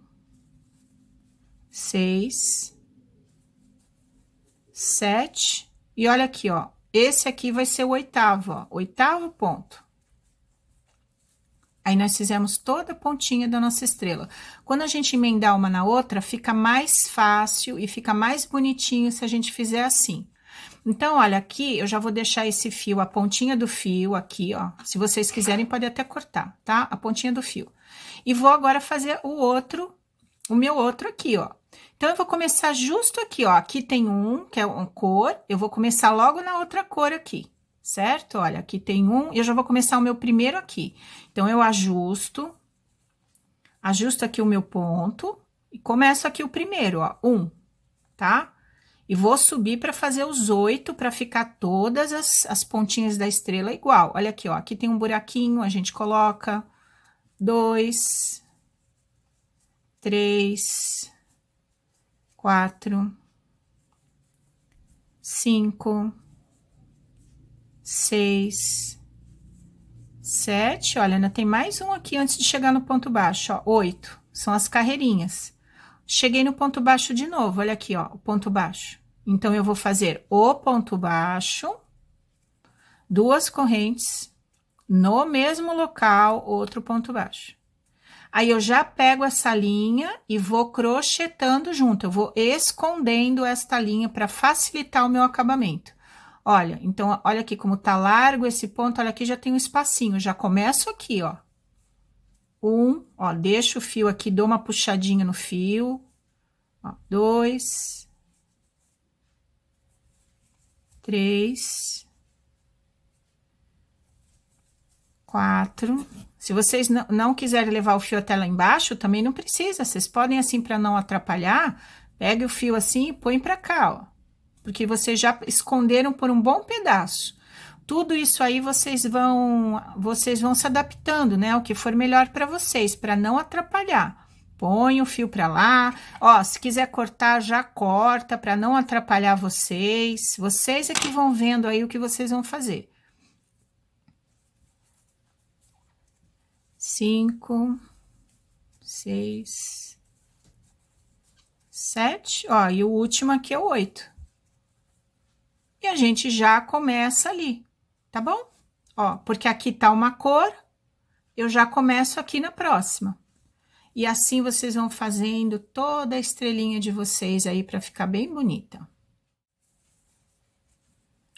6, 7, e olha aqui, ó, esse aqui vai ser o 8º, ó, 8º ponto. Aí, nós fizemos toda a pontinha da nossa estrela. Quando a gente emendar uma na outra, fica mais fácil e fica mais bonitinho se a gente fizer assim. Então, olha, aqui eu já vou deixar esse fio, a pontinha do fio aqui, ó. Se vocês quiserem, pode até cortar, tá? A pontinha do fio. E vou agora fazer o meu outro aqui, ó. Então, eu vou começar justo aqui, ó. Aqui tem um, que é uma cor, eu vou começar logo na outra cor aqui, certo? Olha, aqui tem um, eu já vou começar o meu primeiro aqui. Então, eu ajusto aqui o meu ponto e começo aqui o primeiro, ó, 1, tá? E vou subir para fazer os 8, para ficar todas as pontinhas da estrela igual. Olha aqui, ó, aqui tem um buraquinho, a gente coloca 2, 3, 4, 5, 6, 7, olha, ainda tem mais um aqui antes de chegar no ponto baixo, ó, 8, são as carreirinhas. Cheguei no ponto baixo de novo, olha aqui, ó, o ponto baixo. Então, eu vou fazer o ponto baixo, 2 correntes, no mesmo local, outro ponto baixo. Aí, eu já pego essa linha e vou crochetando junto, eu vou escondendo esta linha para facilitar o meu acabamento. Olha, então, olha aqui como tá largo esse ponto, olha aqui já tem um espacinho, já começo aqui, ó. Ó, deixo o fio aqui, dou uma puxadinha no fio, ó, 2, 3, 4. Se vocês não quiserem levar o fio até lá embaixo, também não precisa, vocês podem assim, para não atrapalhar, pegue o fio assim e põe para cá, ó. Porque vocês já esconderam por um bom pedaço. Tudo isso aí vocês vão se adaptando, né? O que for melhor para vocês, para não atrapalhar. Põe o fio para lá. Ó, se quiser cortar, já corta para não atrapalhar vocês. Vocês é que vão vendo aí o que vocês vão fazer. 5, 6, 7, ó, e o último aqui é o 8. E a gente já começa ali, tá bom? Ó, porque aqui tá uma cor, eu já começo aqui na próxima. E assim vocês vão fazendo toda a estrelinha de vocês aí para ficar bem bonita.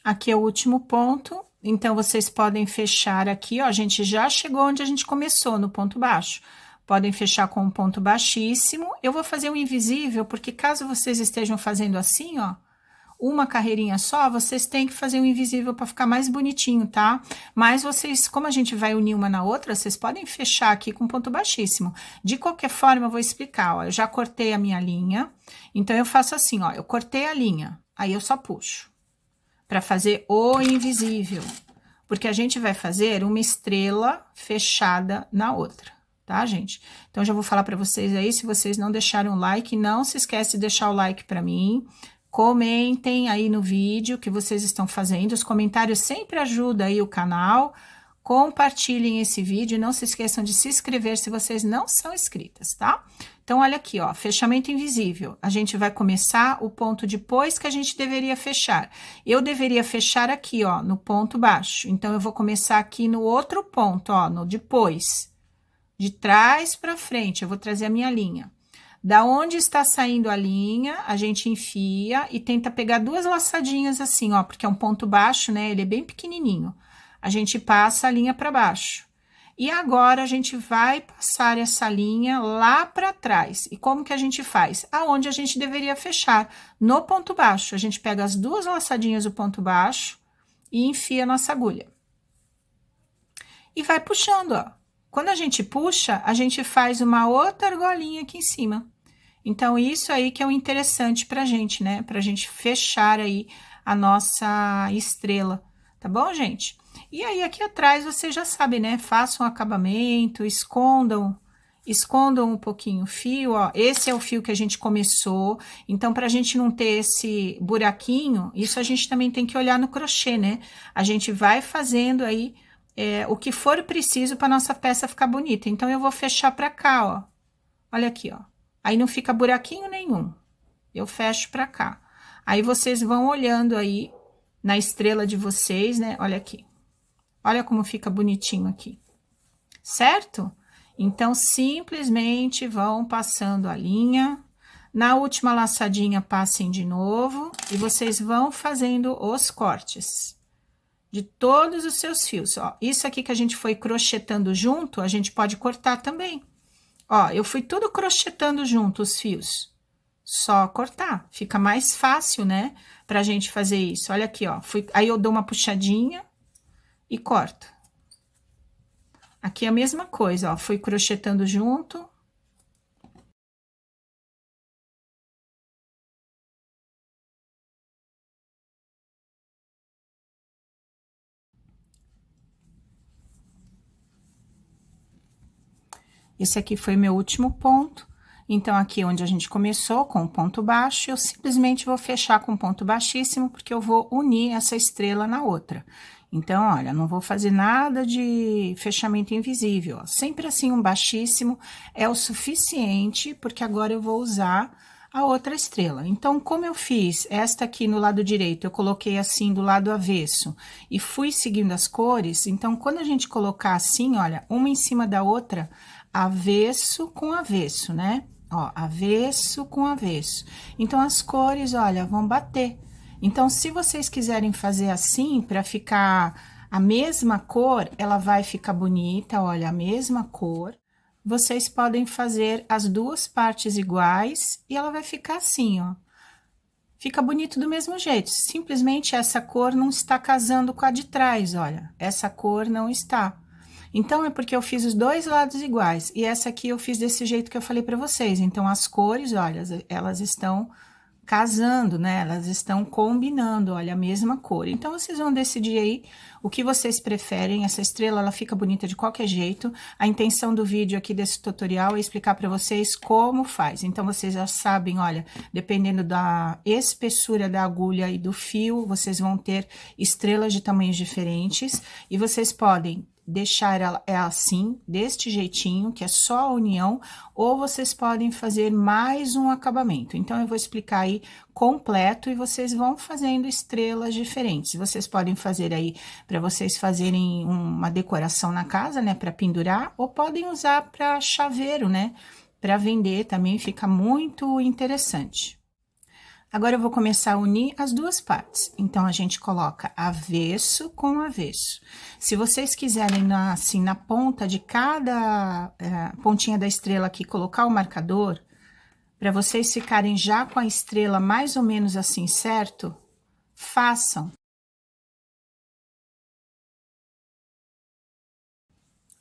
Aqui é o último ponto, então vocês podem fechar aqui, ó, a gente já chegou onde a gente começou, no ponto baixo. Podem fechar com um ponto baixíssimo. Eu vou fazer um invisível, porque caso vocês estejam fazendo assim, ó, uma carreirinha só, vocês têm que fazer um invisível para ficar mais bonitinho, tá? Mas vocês, como a gente vai unir uma na outra, vocês podem fechar aqui com ponto baixíssimo. De qualquer forma, eu vou explicar, ó, eu já cortei a minha linha, então eu faço assim, ó, eu cortei a linha, aí eu só puxo, para fazer o invisível, porque a gente vai fazer uma estrela fechada na outra, tá, gente? Então, já vou falar para vocês aí, se vocês não deixaram o like, não se esquece de deixar o like para mim. Comentem aí no vídeo o que vocês estão fazendo, os comentários sempre ajudam aí o canal. Compartilhem esse vídeo e não se esqueçam de se inscrever se vocês não são inscritas, tá? Então, olha aqui, ó, fechamento invisível. A gente vai começar o ponto depois que a gente deveria fechar. Eu deveria fechar aqui, ó, no ponto baixo. Então, eu vou começar aqui no outro ponto, ó, no depois. De trás pra frente, eu vou trazer a minha linha. Da onde está saindo a linha, a gente enfia e tenta pegar duas laçadinhas assim, ó, porque é um ponto baixo, né? Ele é bem pequenininho. A gente passa a linha para baixo. E agora a gente vai passar essa linha lá para trás. E como que a gente faz? Aonde a gente deveria fechar, no ponto baixo. A gente pega as duas laçadinhas do ponto baixo e enfia a nossa agulha. E vai puxando, ó. Quando a gente puxa, a gente faz uma outra argolinha aqui em cima. Então, isso aí que é o interessante pra gente, né? Pra gente fechar aí a nossa estrela, tá bom, gente? E aí, aqui atrás, você já sabe, né? Façam um acabamento, escondam um pouquinho o fio, ó. Esse é o fio que a gente começou. Então, pra gente não ter esse buraquinho, isso a gente também tem que olhar no crochê, né? A gente vai fazendo aí o que for preciso para nossa peça ficar bonita. Então, eu vou fechar pra cá, ó. Olha aqui, ó. Aí não fica buraquinho nenhum. Eu fecho pra cá. Aí vocês vão olhando aí na estrela de vocês, né? Olha aqui. Olha como fica bonitinho aqui. Certo? Então, simplesmente vão passando a linha. Na última laçadinha, passem de novo. E vocês vão fazendo os cortes de todos os seus fios, ó. Isso aqui que a gente foi crochetando junto, a gente pode cortar também. Ó, eu fui tudo crochetando junto os fios. Só cortar, fica mais fácil, né? Pra gente fazer isso. Olha aqui, ó. Aí eu dou uma puxadinha e corto. Aqui é a mesma coisa, ó. Fui crochetando junto. Esse aqui foi meu último ponto. Então, aqui onde a gente começou com o ponto baixo, eu simplesmente vou fechar com ponto baixíssimo, porque eu vou unir essa estrela na outra. Então, olha, não vou fazer nada de fechamento invisível, ó. Sempre assim, um baixíssimo é o suficiente, porque agora eu vou usar a outra estrela. Então, como eu fiz esta aqui no lado direito, eu coloquei assim do lado avesso e fui seguindo as cores, então, quando a gente colocar assim, olha, uma em cima da outra, avesso com avesso, né? Ó, avesso com avesso. Então, as cores, olha, vão bater. Então, se vocês quiserem fazer assim, para ficar a mesma cor, ela vai ficar bonita, olha, a mesma cor. Vocês podem fazer as duas partes iguais e ela vai ficar assim, ó. Fica bonito do mesmo jeito, simplesmente essa cor não está casando com a de trás, olha. Essa cor não está. Então, é porque eu fiz os dois lados iguais. E essa aqui eu fiz desse jeito que eu falei para vocês. Então, as cores, olha, elas estão casando, né? Elas estão combinando, olha, a mesma cor. Então, vocês vão decidir aí o que vocês preferem. Essa estrela, ela fica bonita de qualquer jeito. A intenção do vídeo aqui desse tutorial é explicar para vocês como faz. Então, vocês já sabem, olha, dependendo da espessura da agulha e do fio, vocês vão ter estrelas de tamanhos diferentes. E vocês podem deixar ela assim, deste jeitinho, que é só a união, ou vocês podem fazer mais um acabamento. Então, eu vou explicar aí completo e vocês vão fazendo estrelas diferentes. Vocês podem fazer aí para vocês fazerem uma decoração na casa, né, para pendurar, ou podem usar para chaveiro, né, para vender também fica muito interessante. Agora, eu vou começar a unir as duas partes. Então, a gente coloca avesso com avesso. Se vocês quiserem, assim, na ponta de cada pontinha da estrela aqui, colocar o marcador, para vocês ficarem já com a estrela mais ou menos assim, certo? Façam.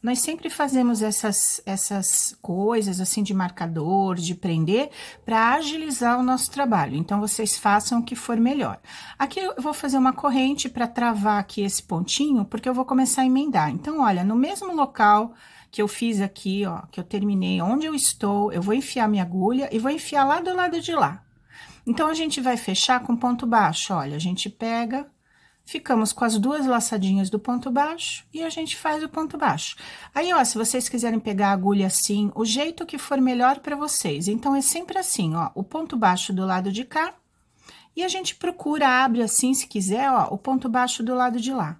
Nós sempre fazemos essas coisas assim de marcador, de prender, para agilizar o nosso trabalho. Então, vocês façam o que for melhor. Aqui eu vou fazer uma corrente para travar aqui esse pontinho, porque eu vou começar a emendar. Então, olha, no mesmo local que eu fiz aqui, ó, que eu terminei, onde eu estou, eu vou enfiar minha agulha e vou enfiar lá do lado de lá. Então, a gente vai fechar com ponto baixo, olha, a gente pega... Ficamos com as duas laçadinhas do ponto baixo e a gente faz o ponto baixo. Aí, ó, se vocês quiserem pegar a agulha assim, o jeito que for melhor para vocês. Então, é sempre assim, ó, o ponto baixo do lado de cá e a gente procura, abre assim, se quiser, ó, o ponto baixo do lado de lá.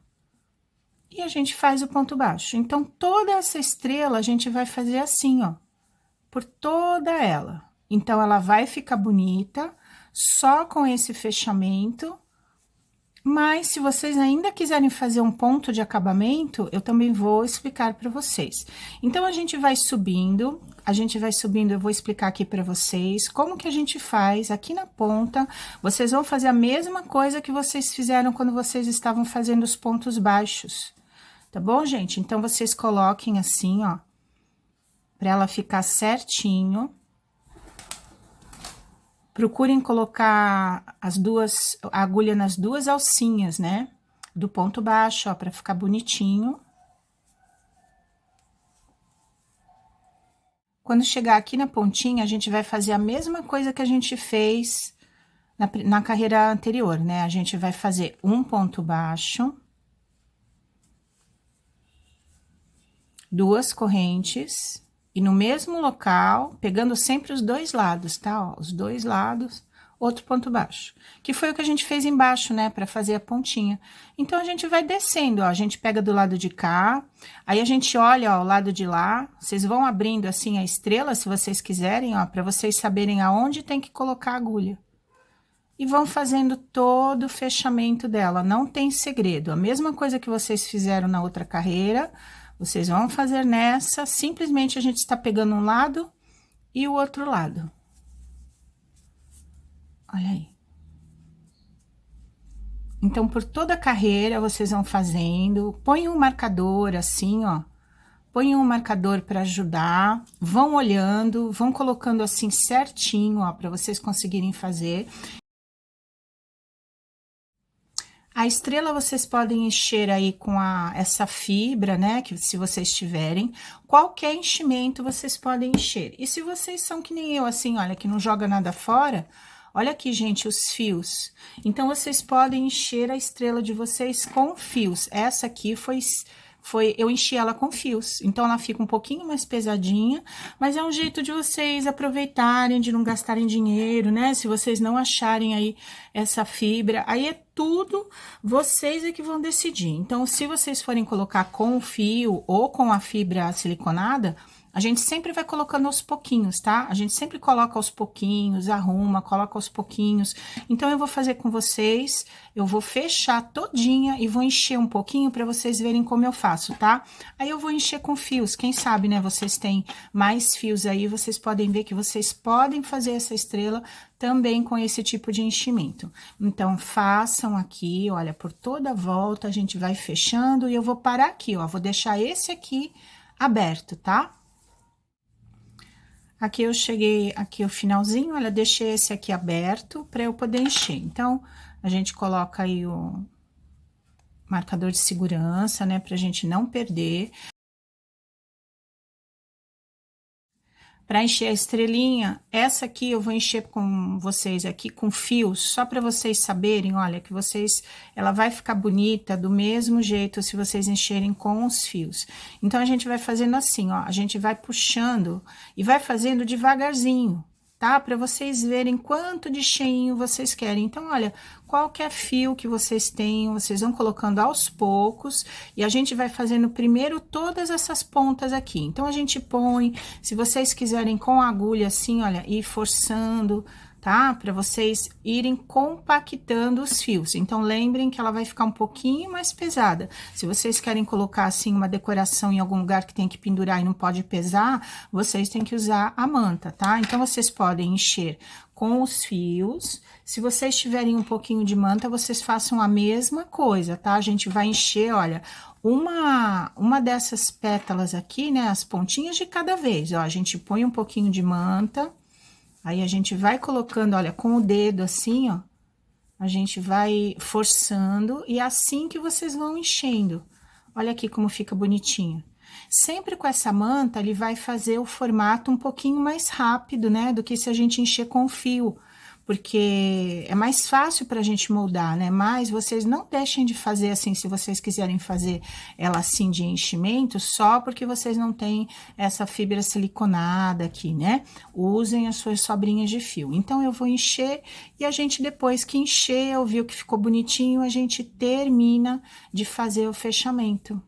E a gente faz o ponto baixo. Então, toda essa estrela a gente vai fazer assim, ó, por toda ela. Então, ela vai ficar bonita só com esse fechamento. Mas, se vocês ainda quiserem fazer um ponto de acabamento, eu também vou explicar para vocês. Então, a gente vai subindo, eu vou explicar aqui para vocês como que a gente faz aqui na ponta. Vocês vão fazer a mesma coisa que vocês fizeram quando vocês estavam fazendo os pontos baixos, tá bom, gente? Então, vocês coloquem assim, ó, para ela ficar certinho. Procurem colocar a agulha nas duas alcinhas, né? Do ponto baixo, ó, pra ficar bonitinho. Quando chegar aqui na pontinha, a gente vai fazer a mesma coisa que a gente fez na carreira anterior, né? A gente vai fazer um ponto baixo, duas correntes, e no mesmo local, pegando sempre os dois lados, tá? Ó, os dois lados, outro ponto baixo. Que foi o que a gente fez embaixo, né? Pra fazer a pontinha. Então, a gente vai descendo, ó. A gente pega do lado de cá, aí a gente olha, ó, o lado de lá. Vocês vão abrindo, assim, a estrela, se vocês quiserem, ó, pra vocês saberem aonde tem que colocar a agulha. E vão fazendo todo o fechamento dela, não tem segredo. A mesma coisa que vocês fizeram na outra carreira, vocês vão fazer nessa, simplesmente a gente está pegando um lado e o outro lado. Olha aí. Então, por toda a carreira, vocês vão fazendo, põe um marcador assim, ó. Põe um marcador para ajudar, vão olhando, vão colocando assim certinho, ó, para vocês conseguirem fazer. A estrela vocês podem encher aí com essa fibra, né, que se vocês tiverem, qualquer enchimento vocês podem encher. E se vocês são que nem eu, assim, olha, que não joga nada fora, olha aqui, gente, os fios. Então, vocês podem encher a estrela de vocês com fios. Essa aqui eu enchi ela com fios, então ela fica um pouquinho mais pesadinha, mas é um jeito de vocês aproveitarem, de não gastarem dinheiro, né? Se vocês não acharem aí essa fibra, aí é tudo vocês é que vão decidir. Então, se vocês forem colocar com o fio ou com a fibra siliconada, a gente sempre vai colocando aos pouquinhos, tá? A gente sempre coloca aos pouquinhos, arruma, coloca aos pouquinhos. Então, eu vou fazer com vocês, eu vou fechar todinha e vou encher um pouquinho para vocês verem como eu faço, tá? Aí, eu vou encher com fios, quem sabe, né? Vocês têm mais fios aí, vocês podem ver que vocês podem fazer essa estrela também com esse tipo de enchimento. Então, façam aqui, olha, por toda a volta, a gente vai fechando e eu vou parar aqui, ó, vou deixar esse aqui aberto, tá? Aqui eu cheguei, aqui o finalzinho, olha, deixei esse aqui aberto para eu poder encher. Então, a gente coloca aí o marcador de segurança, né, pra gente não perder. Para encher a estrelinha, essa aqui eu vou encher com vocês aqui com fios, só para vocês saberem, olha, que ela vai ficar bonita do mesmo jeito se vocês encherem com os fios. Então, a gente vai fazendo assim, ó, a gente vai puxando e vai fazendo devagarzinho, tá? Para vocês verem quanto de cheinho vocês querem. Então, olha, qualquer fio que vocês tenham, vocês vão colocando aos poucos e a gente vai fazendo primeiro todas essas pontas aqui. Então, a gente põe, se vocês quiserem com a agulha assim, olha, ir forçando, tá? Para vocês irem compactando os fios. Então, lembrem que ela vai ficar um pouquinho mais pesada. Se vocês querem colocar, assim, uma decoração em algum lugar que tem que pendurar e não pode pesar, vocês têm que usar a manta, tá? Então, vocês podem encher com os fios. Se vocês tiverem um pouquinho de manta, vocês façam a mesma coisa, tá? A gente vai encher, olha, uma dessas pétalas aqui, né? As pontinhas de cada vez, ó. A gente põe um pouquinho de manta. Aí, a gente vai colocando, olha, com o dedo assim, ó, a gente vai forçando e é assim que vocês vão enchendo. Olha aqui como fica bonitinho. Sempre com essa manta, ele vai fazer o formato um pouquinho mais rápido, né, do que se a gente encher com fio, porque é mais fácil pra gente moldar, né, mas vocês não deixem de fazer assim, se vocês quiserem fazer ela assim de enchimento, só porque vocês não têm essa fibra siliconada aqui, né, usem as suas sobrinhas de fio. Então, eu vou encher e a gente, depois que encher, eu vi que ficou bonitinho, a gente termina de fazer o fechamento.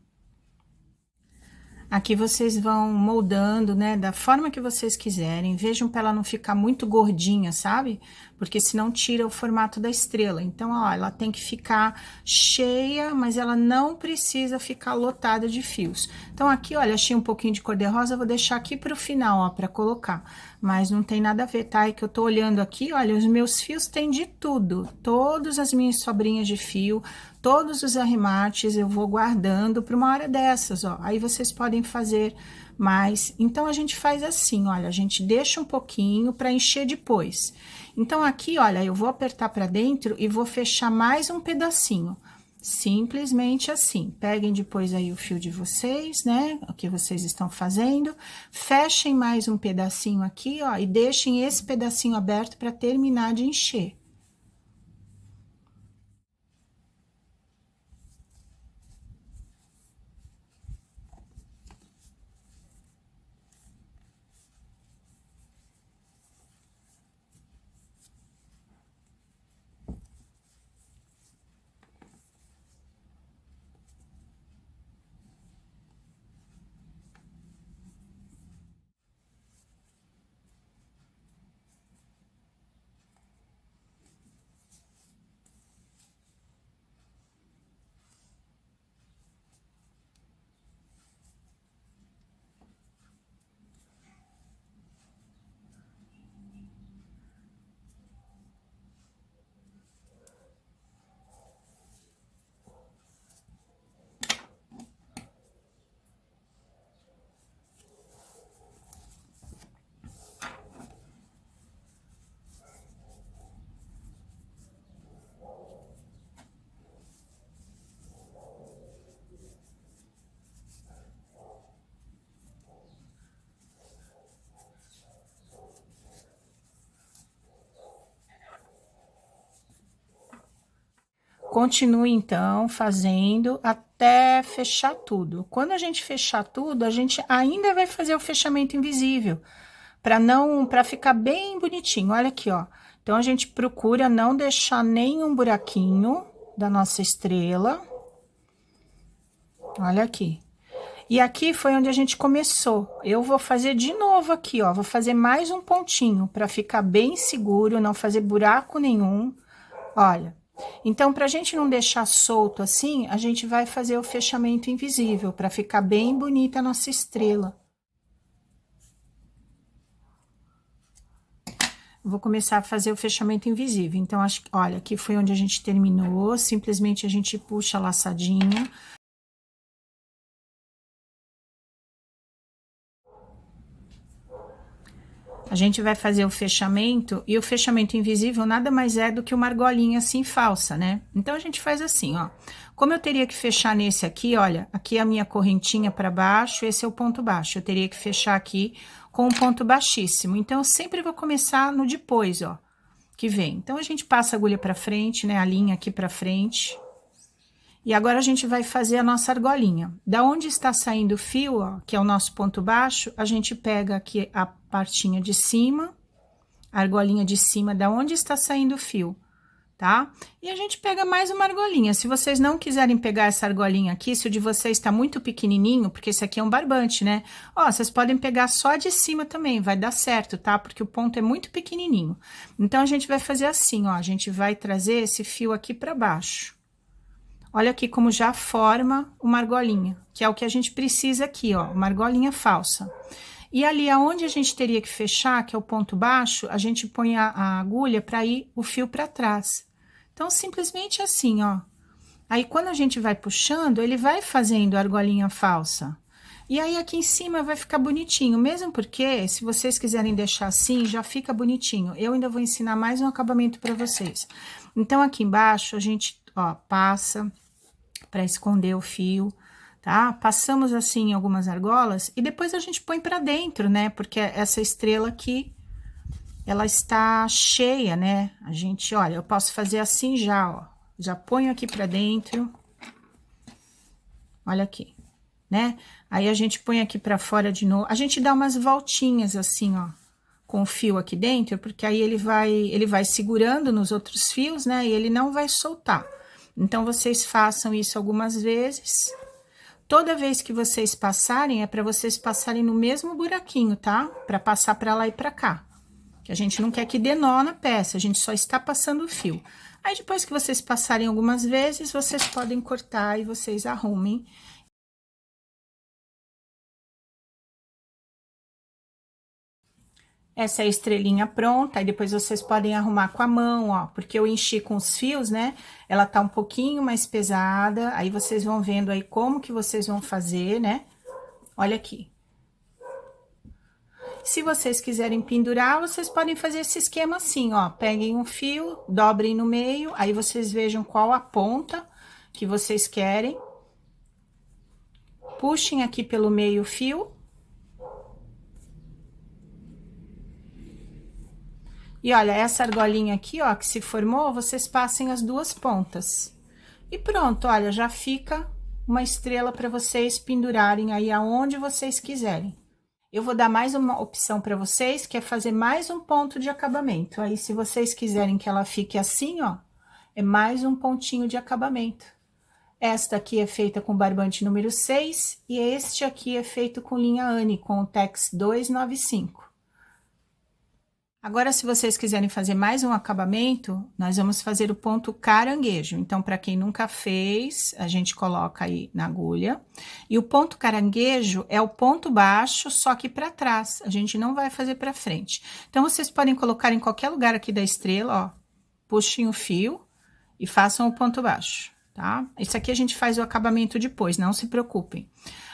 Aqui vocês vão moldando, né, da forma que vocês quiserem. Vejam para ela não ficar muito gordinha, sabe? Porque senão tira o formato da estrela. Então, ó, ela tem que ficar cheia, mas ela não precisa ficar lotada de fios. Então, aqui, olha, achei um pouquinho de cor-de-rosa, vou deixar aqui pro final, ó, para colocar. Mas não tem nada a ver, tá? É que eu tô olhando aqui, olha, os meus fios têm de tudo. Todas as minhas sobrinhas de fio, todos os arremates eu vou guardando para uma hora dessas, ó. Aí vocês podem fazer mais. Então, a gente faz assim, olha, a gente deixa um pouquinho para encher depois. Então, aqui, olha, eu vou apertar para dentro e vou fechar mais um pedacinho. Simplesmente assim. Peguem depois aí o fio de vocês, né? O que vocês estão fazendo. Fechem mais um pedacinho aqui, ó, e deixem esse pedacinho aberto para terminar de encher. Continue, então, fazendo até fechar tudo. Quando a gente fechar tudo, a gente ainda vai fazer o fechamento invisível, para ficar bem bonitinho. Olha aqui, ó. Então, a gente procura não deixar nenhum buraquinho da nossa estrela. Olha aqui. E aqui foi onde a gente começou. Eu vou fazer de novo aqui, ó. Vou fazer mais um pontinho para ficar bem seguro, não fazer buraco nenhum. Olha. Então, para a gente não deixar solto assim, a gente vai fazer o fechamento invisível, para ficar bem bonita a nossa estrela. Vou começar a fazer o fechamento invisível. Então, acho que, olha, aqui foi onde a gente terminou, simplesmente a gente puxa a laçadinha. A gente vai fazer o fechamento, e o fechamento invisível nada mais é do que uma argolinha assim falsa, né? Então, a gente faz assim, ó. Como eu teria que fechar nesse aqui, olha, aqui é a minha correntinha para baixo, esse é o ponto baixo. Eu teria que fechar aqui com um ponto baixíssimo. Então, eu sempre vou começar no depois, ó, que vem. Então, a gente passa a agulha para frente, né? A linha aqui para frente. E agora, a gente vai fazer a nossa argolinha. Da onde está saindo o fio, ó, que é o nosso ponto baixo, a gente pega aqui a partinha de cima, a argolinha de cima, da onde está saindo o fio, tá? E a gente pega mais uma argolinha. Se vocês não quiserem pegar essa argolinha aqui, se o de vocês está muito pequenininho, porque esse aqui é um barbante, né? Ó, vocês podem pegar só de cima também, vai dar certo, tá? Porque o ponto é muito pequenininho. Então, a gente vai fazer assim, ó, a gente vai trazer esse fio aqui para baixo. Olha aqui como já forma uma argolinha, que é o que a gente precisa aqui, ó, uma argolinha falsa. E ali aonde a gente teria que fechar, que é o ponto baixo, a gente põe a agulha para ir o fio para trás. Então, simplesmente assim, ó. Aí, quando a gente vai puxando, ele vai fazendo a argolinha falsa. E aí, aqui em cima vai ficar bonitinho, mesmo porque, se vocês quiserem deixar assim, já fica bonitinho. Eu ainda vou ensinar mais um acabamento para vocês. Então, aqui embaixo, a gente, ó, passa para esconder o fio, tá? Passamos assim algumas argolas e depois a gente põe para dentro, né? Porque essa estrela aqui, ela está cheia, né? A gente, olha, eu posso fazer assim já, ó. Já ponho aqui para dentro. Olha aqui, né? Aí a gente põe aqui para fora de novo. A gente dá umas voltinhas assim, ó, com o fio aqui dentro, porque aí ele vai segurando nos outros fios, né? E ele não vai soltar. Então, vocês façam isso algumas vezes, Toda vez que vocês passarem, é para vocês passarem no mesmo buraquinho, tá? Para passar para lá e para cá. Que a gente não quer que dê nó na peça, a gente só está passando o fio. Aí, depois que vocês passarem algumas vezes, vocês podem cortar e vocês arrumem. Essa é a estrelinha pronta, aí depois vocês podem arrumar com a mão, ó, porque eu enchi com os fios, né? Ela tá um pouquinho mais pesada, aí vocês vão vendo aí como que vocês vão fazer, né? Olha aqui. Se vocês quiserem pendurar, vocês podem fazer esse esquema assim, ó. Peguem um fio, dobrem no meio, aí vocês vejam qual a ponta que vocês querem. Puxem aqui pelo meio o fio. E olha, essa argolinha aqui, ó, que se formou, vocês passem as duas pontas. E pronto, olha, já fica uma estrela para vocês pendurarem aí aonde vocês quiserem. Eu vou dar mais uma opção para vocês, que é fazer mais um ponto de acabamento. Aí, se vocês quiserem que ela fique assim, ó, é mais um pontinho de acabamento. Esta aqui é feita com barbante número 6 e este aqui é feito com linha Anne, com o Tex 295. Agora, se vocês quiserem fazer mais um acabamento, nós vamos fazer o ponto caranguejo. Então, para quem nunca fez, a gente coloca aí na agulha. E o ponto caranguejo é o ponto baixo, só que para trás. A gente não vai fazer para frente. Então, vocês podem colocar em qualquer lugar aqui da estrela, ó. Puxem o fio e façam o ponto baixo, tá? Isso aqui a gente faz o acabamento depois, não se preocupem.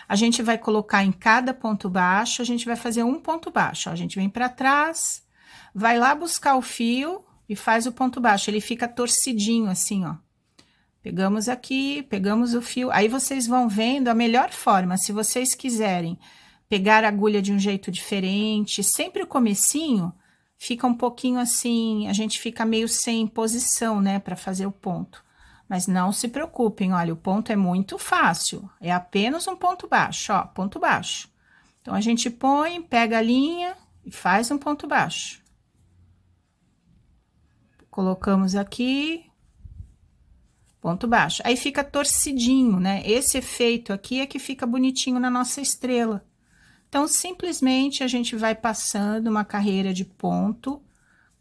A gente vai colocar em cada ponto baixo, a gente vai fazer um ponto baixo, ó. A gente vem para trás, vai lá buscar o fio e faz o ponto baixo, ele fica torcidinho assim, ó. Pegamos aqui, pegamos o fio, aí vocês vão vendo a melhor forma, se vocês quiserem pegar a agulha de um jeito diferente, sempre o comecinho fica um pouquinho assim, a gente fica meio sem posição, né, para fazer o ponto. Mas não se preocupem, olha, o ponto é muito fácil, é apenas um ponto baixo, ó, ponto baixo. Então, a gente põe, pega a linha e faz um ponto baixo. Colocamos aqui, ponto baixo. Aí fica torcidinho, né? Esse efeito aqui é que fica bonitinho na nossa estrela. Então, simplesmente a gente vai passando uma carreira de ponto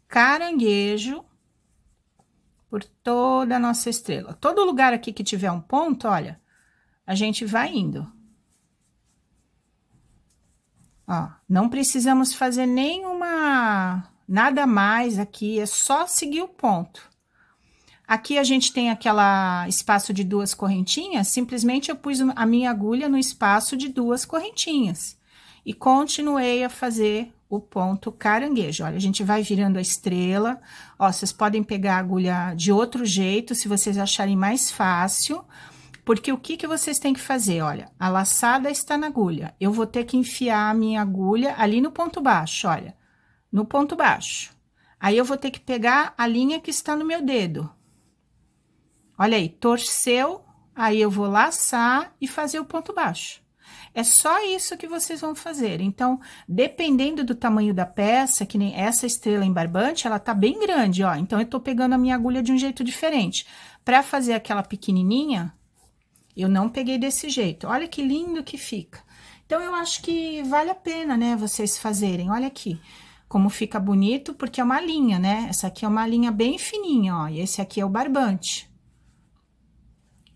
caranguejo por toda a nossa estrela. Todo lugar aqui que tiver um ponto, olha, a gente vai indo. Ó, não precisamos fazer nada mais aqui, é só seguir o ponto. Aqui a gente tem aquela espaço de duas correntinhas, simplesmente eu pus a minha agulha no espaço de duas correntinhas. E continuei a fazer o ponto caranguejo. Olha, a gente vai virando a estrela. Ó, vocês podem pegar a agulha de outro jeito, se vocês acharem mais fácil. Porque o que vocês têm que fazer? Olha, a laçada está na agulha. Eu vou ter que enfiar a minha agulha ali no ponto baixo, olha. No ponto baixo. Aí, eu vou ter que pegar a linha que está no meu dedo. Olha aí, torceu, aí eu vou laçar e fazer o ponto baixo. É só isso que vocês vão fazer. Então, dependendo do tamanho da peça, que nem essa estrela em barbante, ela tá bem grande, ó. Então, eu tô pegando a minha agulha de um jeito diferente. Para fazer aquela pequenininha, eu não peguei desse jeito. Olha que lindo que fica. Então, eu acho que vale a pena, né, vocês fazerem. Olha aqui como fica bonito, porque é uma linha, né? Essa aqui é uma linha bem fininha, ó. E esse aqui é o barbante.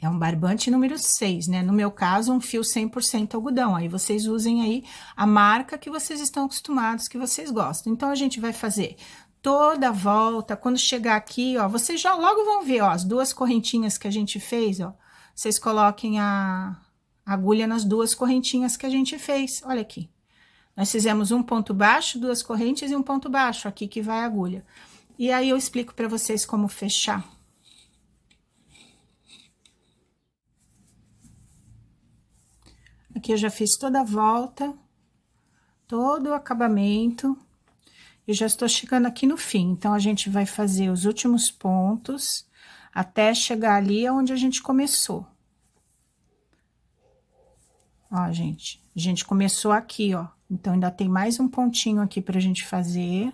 É um barbante número 6, né? No meu caso, um fio 100% algodão. Aí, vocês usem aí a marca que vocês estão acostumados, que vocês gostam. Então, a gente vai fazer toda a volta. Quando chegar aqui, ó, vocês já logo vão ver, ó, as duas correntinhas que a gente fez, ó. Vocês coloquem a agulha nas duas correntinhas que a gente fez. Olha aqui. Nós fizemos um ponto baixo, duas correntes e um ponto baixo. Aqui que vai a agulha. E aí, eu explico para vocês como fechar. Aqui eu já fiz toda a volta, todo o acabamento, e já estou chegando aqui no fim. Então, a gente vai fazer os últimos pontos, até chegar ali onde a gente começou. Ó, gente, a gente começou aqui, ó. Então, ainda tem mais um pontinho aqui pra gente fazer.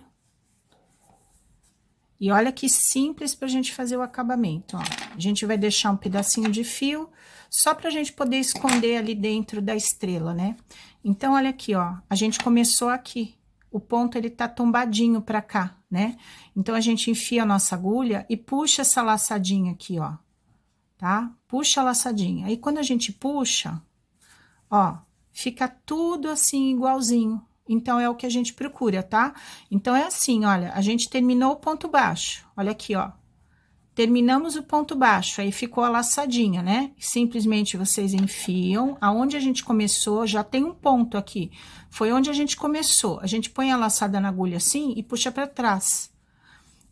E olha que simples pra gente fazer o acabamento, ó. A gente vai deixar um pedacinho de fio, só pra gente poder esconder ali dentro da estrela, né? Então, olha aqui, ó, a gente começou aqui. O ponto, ele tá tombadinho pra cá, né? Então, a gente enfia a nossa agulha e puxa essa laçadinha aqui, ó, tá? Puxa a laçadinha. Aí, quando a gente puxa, ó, fica tudo assim igualzinho. Então, é o que a gente procura, tá? Então, é assim, olha, a gente terminou o ponto baixo. Olha aqui, ó. Terminamos o ponto baixo, aí ficou a laçadinha, né? Simplesmente vocês enfiam, aonde a gente começou, já tem um ponto aqui. Foi onde a gente começou. A gente põe a laçada na agulha assim e puxa pra trás.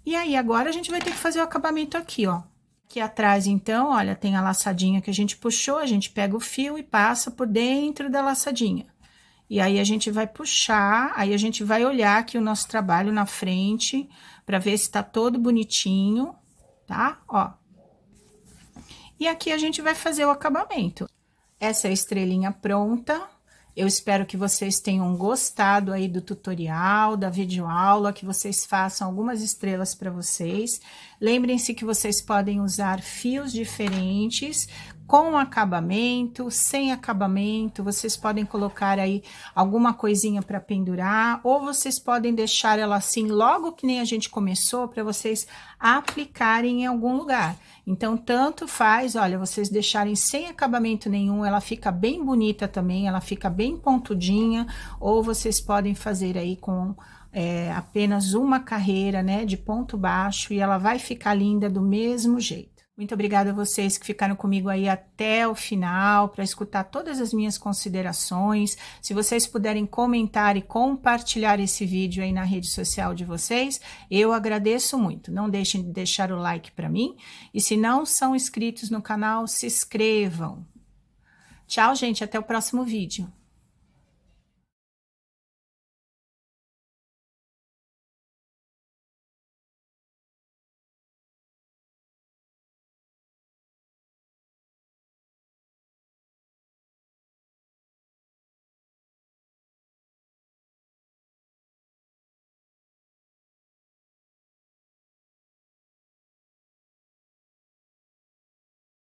E aí, agora a gente vai ter que fazer o acabamento aqui, ó. Aqui atrás, então, olha, tem a laçadinha que a gente puxou, a gente pega o fio e passa por dentro da laçadinha. E aí, a gente vai puxar, aí a gente vai olhar aqui o nosso trabalho na frente, pra ver se tá todo bonitinho, tá? Ó. E aqui a gente vai fazer o acabamento. Essa é a estrelinha pronta. Eu espero que vocês tenham gostado aí do tutorial, da videoaula, que vocês façam algumas estrelas para vocês. Lembrem-se que vocês podem usar fios diferentes, com acabamento, sem acabamento, vocês podem colocar aí alguma coisinha para pendurar, ou vocês podem deixar ela assim, logo que nem a gente começou, para vocês aplicarem em algum lugar. Então, tanto faz, olha, vocês deixarem sem acabamento nenhum, ela fica bem bonita também, ela fica bem pontudinha, ou vocês podem fazer aí com apenas uma carreira, né, de ponto baixo, e ela vai ficar linda do mesmo jeito. Muito obrigada a vocês que ficaram comigo aí até o final, para escutar todas as minhas considerações. Se vocês puderem comentar e compartilhar esse vídeo aí na rede social de vocês, eu agradeço muito. Não deixem de deixar o like para mim. E se não são inscritos no canal, se inscrevam. Tchau, gente, até o próximo vídeo.